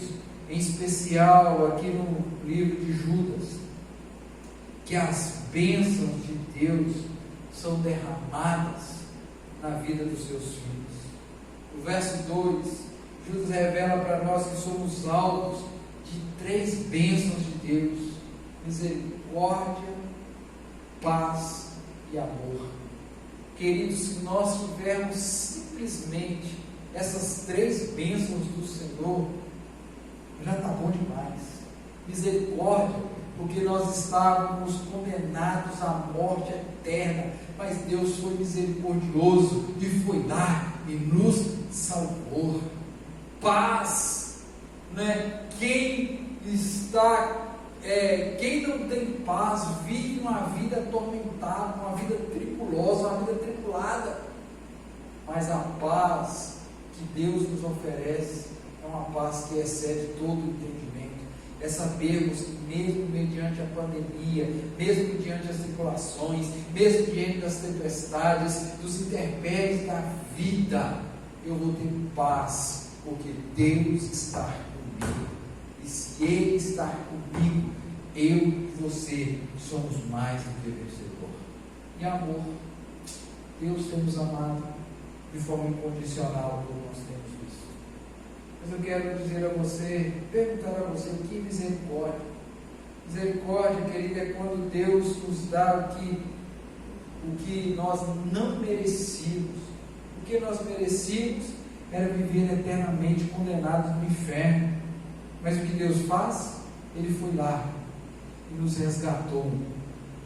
em especial aqui no livro de Judas, que as bênçãos de Deus são derramadas na vida dos seus filhos. No verso 2, Judas revela para nós que somos alvos de 3 bênçãos de Deus: misericórdia, paz e amor. Queridos, se nós tivermos simplesmente essas 3 bênçãos do Senhor, já está bom demais. Misericórdia, porque nós estávamos condenados à morte eterna, mas Deus foi misericordioso e foi lá e nos salvou. Paz, né? Quem não tem paz vive uma vida atormentada, uma vida tripulosa, uma vida tribulada. Mas a paz que Deus nos oferece é uma paz que excede todo o entendimento. É sabermos que mesmo mediante a pandemia, mesmo diante das tribulações, mesmo diante das tempestades, dos intempéries da vida, eu vou ter paz, porque Deus está comigo. E se Ele está comigo, eu e você somos mais do que vencedor. E amor, Deus tem nos amado de forma incondicional, como nós temos visto. Mas eu quero dizer a você, perguntar a você, o que é misericórdia? Misericórdia, querida, é quando Deus nos dá o que nós não merecíamos. O que nós merecíamos era viver eternamente condenados no inferno. Mas o que Deus faz? Ele foi lá e nos resgatou,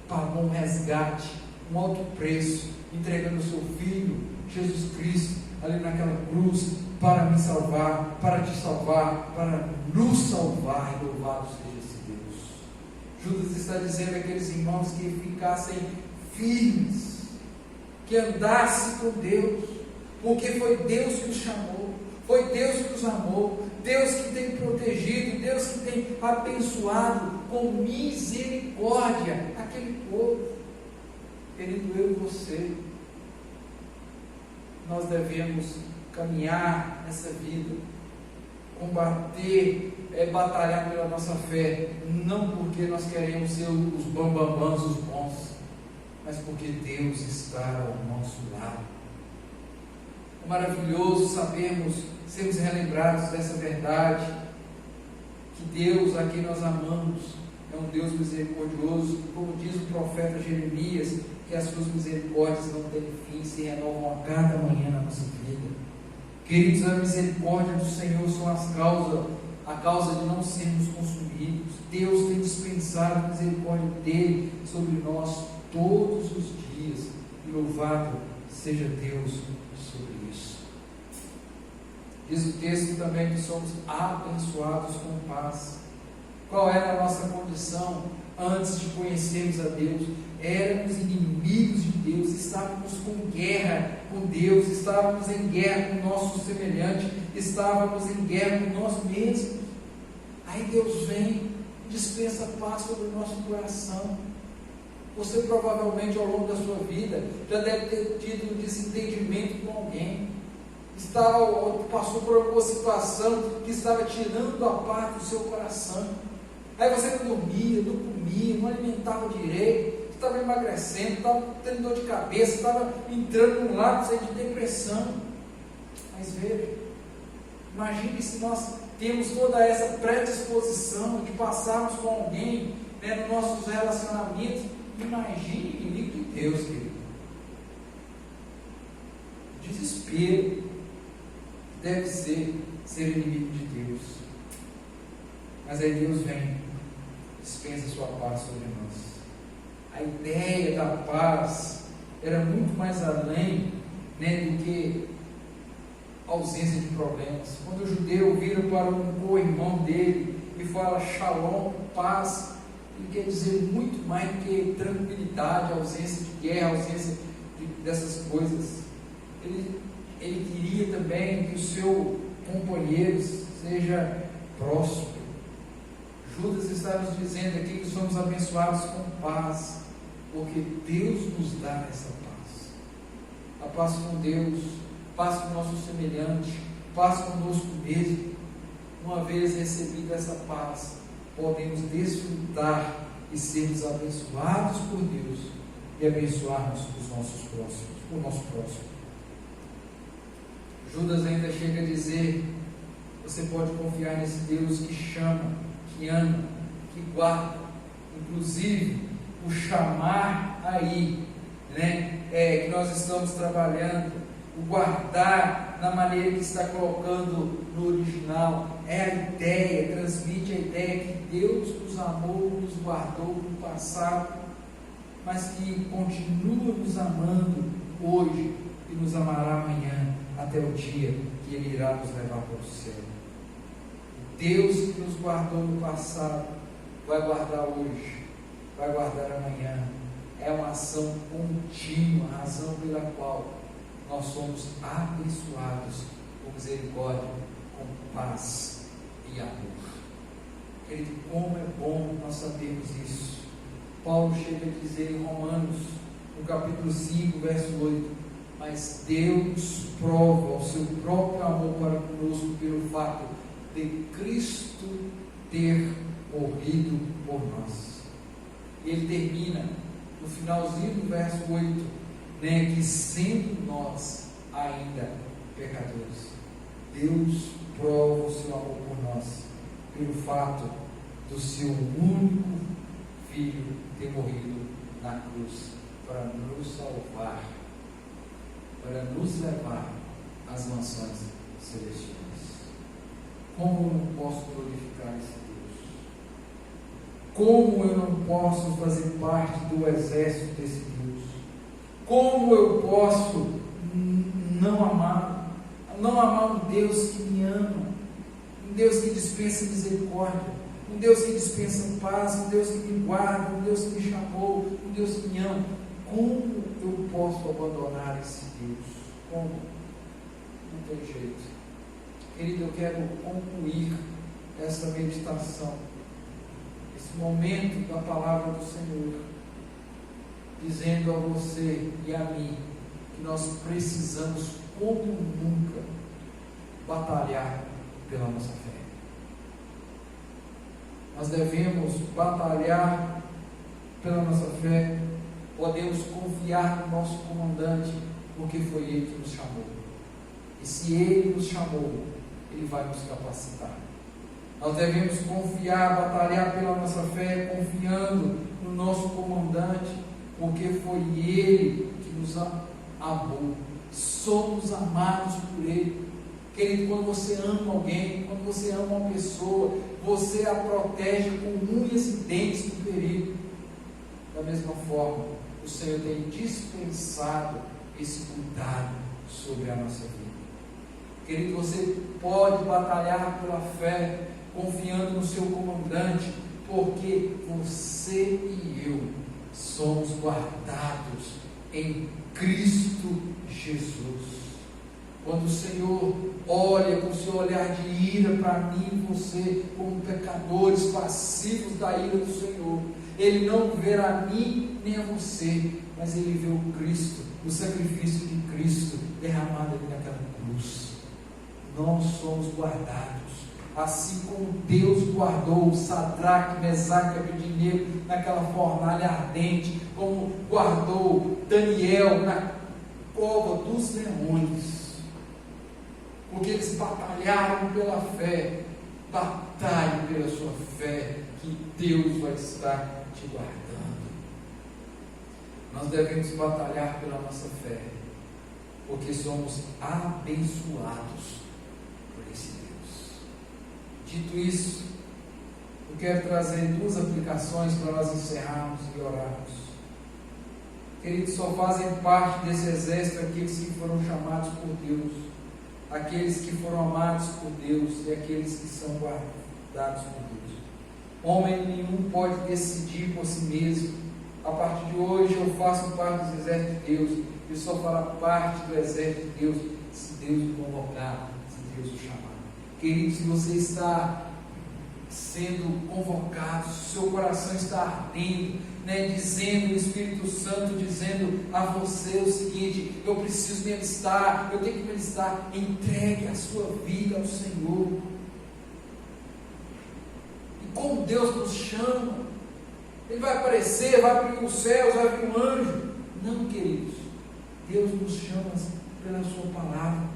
pagou um resgate, um alto preço, entregando o seu Filho, Jesus Cristo, ali naquela cruz, para me salvar, para te salvar, para nos salvar. E louvado seja esse Deus. Judas está dizendo àqueles irmãos que ficassem firmes, que andassem com Deus, porque foi Deus que os chamou, foi Deus que os amou, Deus que tem protegido, Deus que tem abençoado com misericórdia aquele povo. Querido, eu e você, nós devemos caminhar nessa vida, combater, batalhar pela nossa fé, não porque nós queremos ser os bambambãs, os bons, mas porque Deus está ao nosso lado. É maravilhoso sabermos, sermos relembrados dessa verdade, que Deus a quem nós amamos é um Deus misericordioso, como diz o profeta Jeremias, que as suas misericórdias não têm fim, se renovam a cada manhã na nossa vida. Queridos, a misericórdia do Senhor são a causa de não sermos consumidos. Deus tem dispensado a misericórdia dele sobre nós todos os dias, e louvado seja Deus sobre isso. Diz o texto também que somos abençoados com paz. Qual era a nossa condição antes de conhecermos a Deus? Éramos inimigos de Deus, estávamos com guerra com Deus, estávamos em guerra com o nosso semelhante, estávamos em guerra com nós mesmos. Aí Deus vem e dispensa paz sobre o nosso coração. Você provavelmente ao longo da sua vida já deve ter tido um desentendimento com alguém, passou por alguma situação que estava tirando a paz do seu coração. Aí você não dormia, não comia, não alimentava direito, estava emagrecendo, estava tendo dor de cabeça, estava entrando num lado de depressão. Mas veja, imagine se nós temos toda essa predisposição de passarmos com alguém, nos nossos relacionamentos. Imagine o inimigo de Deus, querido. Desespero deve ser inimigo de Deus. Mas aí Deus vem, dispensa sua paz sobre nós. A ideia da paz era muito mais além, do que ausência de problemas. Quando o judeu vira para um co-irmão dele e fala shalom, paz, ele quer dizer muito mais do que tranquilidade, ausência de guerra, ausência dessas coisas. Ele queria também que o seu companheiro seja próspero. Judas está nos dizendo aqui que somos abençoados com paz, porque Deus nos dá essa paz. A paz com Deus, paz com o nosso semelhante, paz conosco mesmo. Uma vez recebida essa paz, podemos desfrutar e sermos abençoados por Deus e abençoarmos os nossos próximos, o nosso próximo. Judas ainda chega a dizer: você pode confiar nesse Deus que chama, que ama, que guarda. Inclusive, o chamar aí, que nós estamos trabalhando, o guardar na maneira que está colocando no original, é a ideia, transmite a ideia que Deus nos amou, nos guardou no passado, mas que continua nos amando hoje e nos amará amanhã, até o dia que Ele irá nos levar para o céu. Deus que nos guardou no passado, vai guardar hoje, vai guardar amanhã. É uma ação contínua, a razão pela qual nós somos abençoados com misericórdia, com paz e amor. Querido, como é bom nós sabermos isso. Paulo chega a dizer em Romanos, no capítulo 5, verso 8: mas Deus prova o seu próprio amor para conosco pelo fato de Cristo ter morrido por nós. E ele termina no finalzinho do verso 8, que sendo nós ainda pecadores, Deus prova o seu amor por nós pelo fato do seu único Filho ter morrido na cruz para nos salvar, para nos levar às mansões celestiais. Como eu não posso glorificar esse Deus? Como eu não posso fazer parte do exército desse Deus? Como eu posso não amar um Deus que me ama, um Deus que dispensa misericórdia, um Deus que dispensa paz, um Deus que me guarda, um Deus que me chamou, um Deus que me ama? Como eu posso abandonar esse Deus? Como? Não tem jeito. Querido, eu quero concluir essa meditação, esse momento da palavra do Senhor, dizendo a você e a mim que nós precisamos, como nunca, batalhar pela nossa fé. Nós devemos batalhar pela nossa fé. Podemos confiar no nosso comandante, porque foi Ele que nos chamou. E se Ele nos chamou, Ele vai nos capacitar. Nós devemos confiar, batalhar pela nossa fé, confiando no nosso comandante, porque foi Ele que nos amou. Somos amados por Ele. Querido, quando você ama alguém, quando você ama uma pessoa, você a protege com unhas e dentes do perigo. Da mesma forma, o Senhor tem dispensado esse cuidado sobre a nossa vida. Querido, você pode batalhar pela fé, confiando no seu comandante, porque você e eu somos guardados em Cristo Jesus. Quando o Senhor olha com o seu olhar de ira para mim e você, como pecadores passivos da ira do Senhor, Ele não vê a mim nem a você, mas Ele vê o Cristo, o sacrifício de Cristo derramado ali naquela cruz. Nós somos guardados, assim como Deus guardou Sadraque, Mesaque e Abednego naquela fornalha ardente, como guardou Daniel na cova dos leões. Porque eles batalharam pela fé. Batalhe pela sua fé, que Deus vai estar te guardando. Nós devemos batalhar pela nossa fé, porque somos abençoados por esse Deus. Dito isso, eu quero trazer duas aplicações para nós encerrarmos e orarmos. Queridos, só fazem parte desse exército aqueles que foram chamados por Deus, aqueles que foram amados por Deus e aqueles que são guardados por Deus. Homem nenhum pode decidir por si mesmo: a partir de hoje eu faço parte do exército de Deus. Eu só fará parte do exército de Deus se Deus o convocar, se Deus o chamar. Querido, se você está sendo convocado, se o seu coração está ardendo, dizendo, o Espírito Santo dizendo a você o seguinte: eu preciso me alistar, eu tenho que me alistar. Entregue a sua vida ao Senhor. E como Deus nos chama, Ele vai aparecer, vai abrir os céus, vai abrir um anjo. Não, queridos, Deus nos chama pela sua palavra.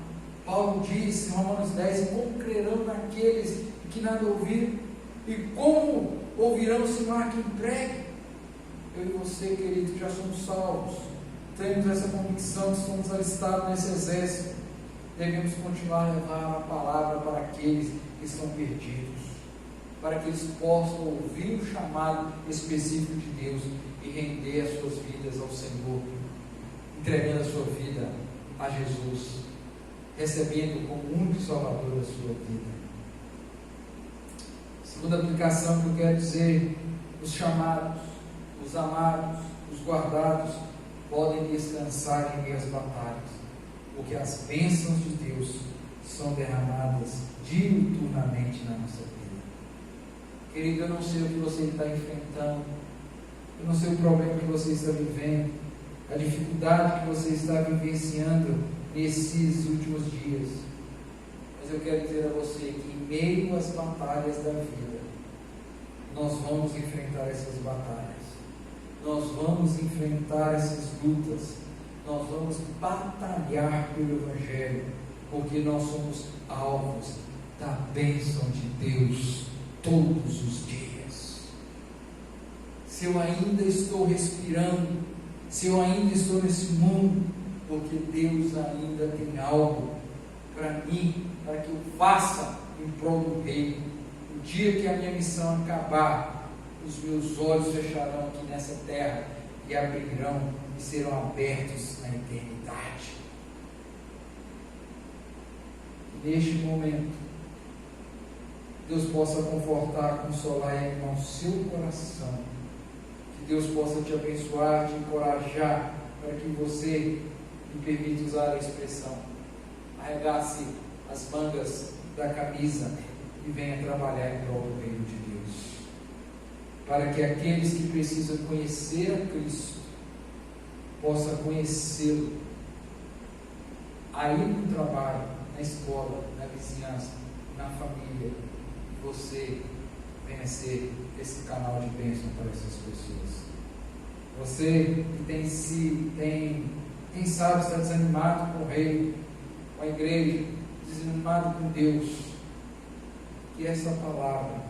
Paulo disse em Romanos 10: como crerão naqueles que nada ouviram? E como ouvirão se não há quem pregue? Eu e você, querido, já somos salvos, temos essa convicção que somos alistados nesse exército. Devemos continuar a levar a palavra para aqueles que estão perdidos, para que eles possam ouvir o chamado específico de Deus e render as suas vidas ao Senhor, entregando a sua vida a Jesus, recebendo como único Salvador da sua vida. Segunda aplicação que eu quero dizer: os chamados, os amados, os guardados podem descansar em meio às batalhas, porque as bênçãos de Deus são derramadas diuturnamente na nossa vida. Querido, eu não sei o que você está enfrentando, eu não sei o problema que você está vivendo, a dificuldade que você está vivenciando nesses últimos dias, mas eu quero dizer a você que em meio às batalhas da vida, nós vamos enfrentar essas batalhas, nós vamos enfrentar essas lutas, nós vamos batalhar pelo Evangelho, porque nós somos alvos da bênção de Deus todos os dias. Se eu ainda estou respirando, se eu ainda estou nesse mundo, porque Deus ainda tem algo para mim, para que eu faça em prol do reino. O dia que a minha missão acabar, os meus olhos fecharão aqui nessa terra e abrirão e serão abertos na eternidade. Neste momento, Deus possa confortar, consolar e animar o seu coração. Que Deus possa te abençoar, te encorajar, para que você, me permita usar a expressão, arregace as mangas da camisa e venha trabalhar em prol do reino de Deus, para que aqueles que precisam conhecer a Cristo possam conhecê-lo aí no trabalho, na escola, na vizinhança, na família. Você venha ser esse canal de bênção para essas pessoas. Você que quem sabe está desanimado com o reino, com a igreja, desanimado com Deus, que essa palavra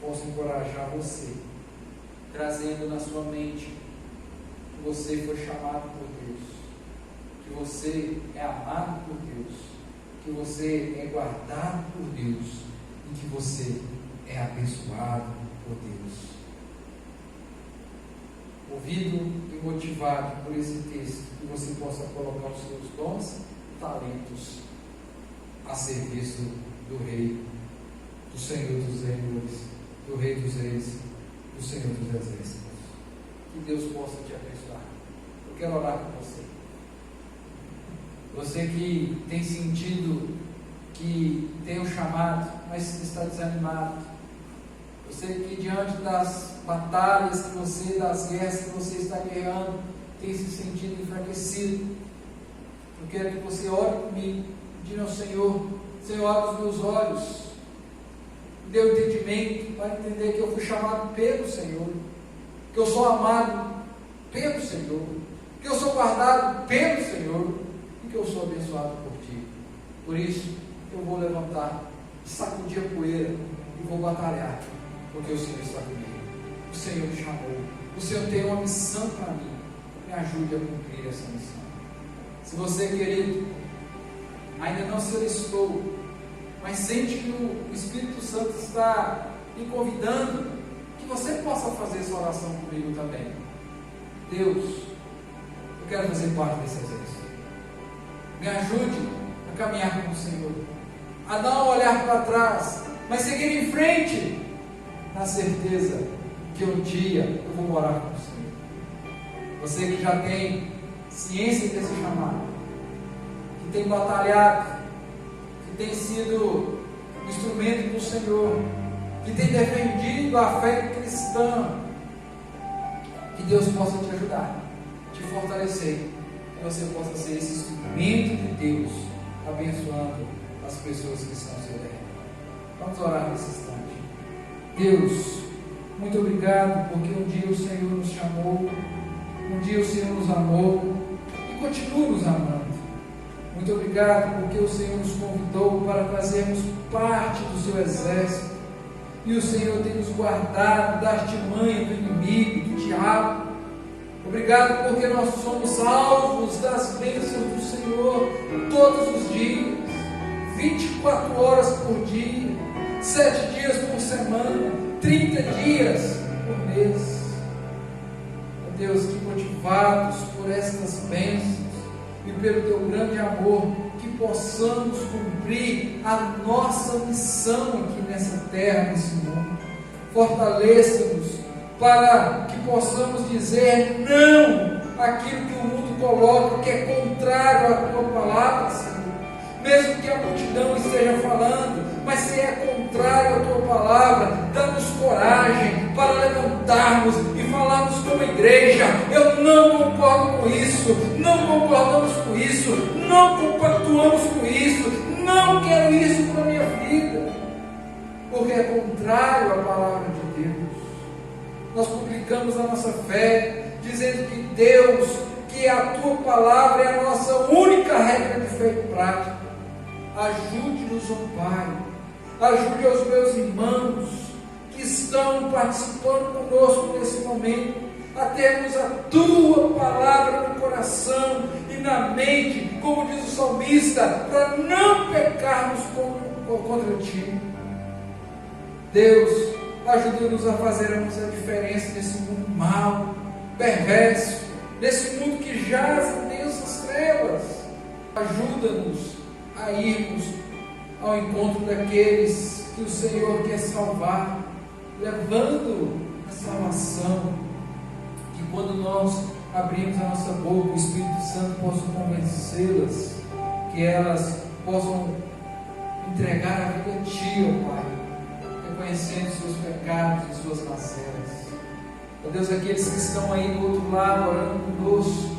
possa encorajar você, trazendo na sua mente que você foi chamado por Deus, que você é amado por Deus, que você é guardado por Deus e que você é abençoado por Deus. Movido e motivado por esse texto, que você possa colocar os seus dons e talentos a serviço do Rei, do Senhor dos Senhores, do Rei dos Reis, do Senhor dos Exércitos. Que Deus possa te abençoar. Eu quero orar com você. Você que tem sentido que tem um chamado, mas está desanimado. Você que diante das batalhas que você, das guerras que você está guerreando, tem se sentido enfraquecido. Eu quero que você ore comigo, pedindo ao Senhor: Senhor, abre os meus olhos, dê o entendimento para entender que eu fui chamado pelo Senhor, que eu sou amado pelo Senhor, que eu sou guardado pelo Senhor e que eu sou abençoado por Ti. Por isso, eu vou levantar, sacudir a poeira e vou batalhar, porque o Senhor está comigo. O Senhor me chamou. O Senhor tem uma missão para mim. Me ajude a cumprir essa missão. Se você, querido, ainda não se alistou, mas sente que o Espírito Santo está me convidando, que você possa fazer essa oração comigo também. Deus, eu quero fazer parte desse exército. Me ajude a caminhar com o Senhor, a não olhar para trás, mas seguir em frente, na certeza que um dia eu vou morar com o Senhor. Você que já tem ciência desse chamado, que tem batalhado, que tem sido um instrumento do Senhor, que tem defendido a fé cristã, que Deus possa te ajudar, te fortalecer, que você possa ser esse instrumento de Deus, abençoando as pessoas que estão ao seu redor. Vamos orar nesse instante. Deus, muito obrigado, porque um dia o Senhor nos chamou, um dia o Senhor nos amou e continua nos amando. Muito obrigado, porque o Senhor nos convidou para fazermos parte do seu exército, e o Senhor tem nos guardado da artimanha do inimigo, do diabo. Obrigado, porque nós somos salvos das bênçãos do Senhor todos os dias, 24 horas por dia, 7 dias por semana, 30 dias por mês. Ó Deus, que motivados por estas bênçãos e pelo teu grande amor, que possamos cumprir a nossa missão aqui nessa terra, nesse mundo. Fortaleça-nos para que possamos dizer não àquilo que o mundo coloca, que é contrário à tua palavra, Senhor. Mesmo que a multidão esteja falando, mas se é contrário à tua palavra, dá-nos coragem para levantarmos e falarmos como igreja: eu não concordo com isso, não concordamos com isso, não compactuamos com isso, não quero isso para a minha vida, porque é contrário à palavra de Deus. Nós publicamos a nossa fé, dizendo que Deus, que a tua palavra é a nossa única regra de fé e prática. Ajude-nos, ó Pai, ajude aos meus irmãos que estão participando conosco nesse momento, a termos a tua palavra no coração e na mente, como diz o salmista, para não pecarmos contra ti. Deus, ajuda-nos a fazermos a diferença nesse mundo mau, perverso, nesse mundo que jaz em densas trevas. Ajuda-nos a irmos ao encontro daqueles que o Senhor quer salvar, levando a salvação, que quando nós abrimos a nossa boca, o Espírito Santo possa convencê-las, que elas possam entregar a vida a Ti, ó Pai, reconhecendo seus pecados e suas mazelas. Ó Deus, aqueles que estão aí do outro lado orando conosco,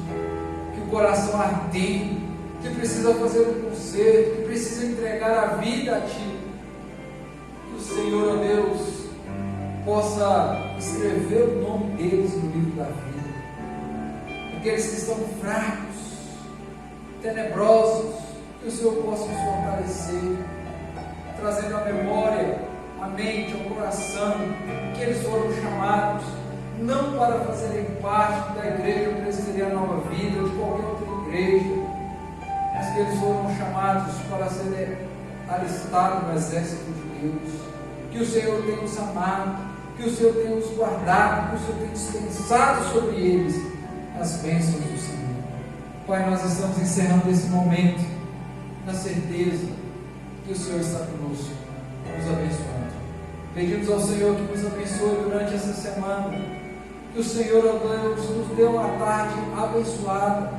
que o coração ardente, que precisa fazer um conserto, que precisa entregar a vida a Ti, que o Senhor, ó Deus, possa escrever o nome deles no livro da vida. Aqueles que estão fracos, tenebrosos, que o Senhor possa nos fortalecer, trazendo à memória, à mente, ao coração, que eles foram chamados não para fazerem parte da igreja presbiteriana Nova Vida ou de qualquer outra igreja, mas que eles foram chamados para serem alistados no exército de Deus, que o Senhor tem os amado, que o Senhor tem os guardado, que o Senhor tem dispensado sobre eles as bênçãos do Senhor. Pai, nós estamos encerrando esse momento na certeza que o Senhor está conosco, nos abençoando. Pedimos ao Senhor que nos abençoe durante essa semana, que o Senhor, ó Deus, nos dê uma tarde abençoada,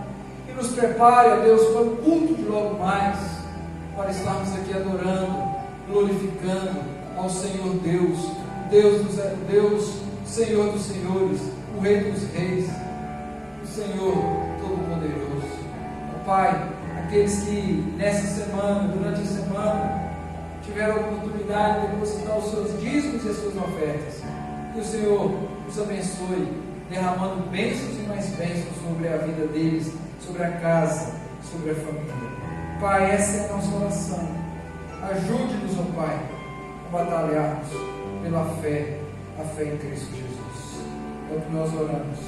que nos prepare, ó Deus, para o culto de logo mais, para estarmos aqui adorando, glorificando ao Senhor Deus, Deus, Senhor dos senhores, o Rei dos reis, o Senhor Todo-Poderoso. Ó Pai, aqueles que nessa semana, durante a semana, tiveram a oportunidade de depositar os seus dízimos e as suas ofertas, que o Senhor os abençoe, derramando bênçãos e mais bênçãos sobre a vida deles, sobre a casa, sobre a família. Pai, essa é a nossa oração. Ajude-nos, ó Pai, a batalharmos pela fé, a fé em Cristo Jesus. É o que nós oramos,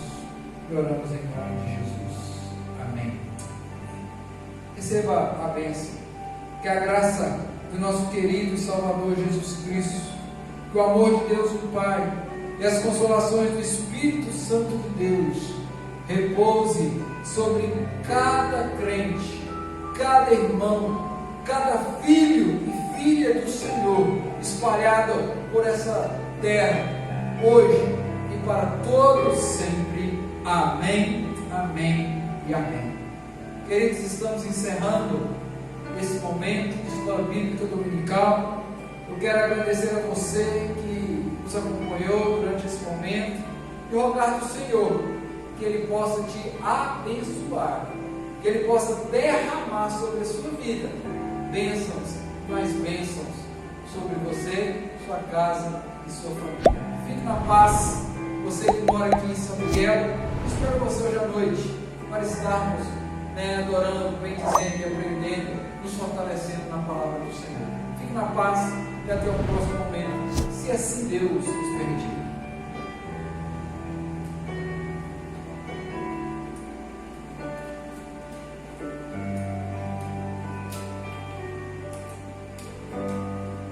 e oramos em nome de Jesus. Amém. Receba a bênção, que a graça do nosso querido Salvador Jesus Cristo, que o amor de Deus o Pai e as consolações do Espírito Santo de Deus repouse sobre cada crente, cada irmão, cada filho e filha do Senhor, espalhado por essa terra, hoje e para todos sempre. Amém, amém e amém. Queridos, estamos encerrando esse momento de Escola Bíblica Dominical. Eu quero agradecer a você que nos acompanhou durante esse momento e rogar do Senhor que Ele possa te abençoar, que Ele possa derramar sobre a sua vida bênçãos, mais bênçãos sobre você, sua casa e sua família. Fique na paz. Você que mora aqui em São Miguel, espero você hoje à noite para estarmos adorando, bendizendo e aprendendo, nos fortalecendo na palavra do Senhor. Fique na paz e até o próximo momento, se assim Deus nos permitir.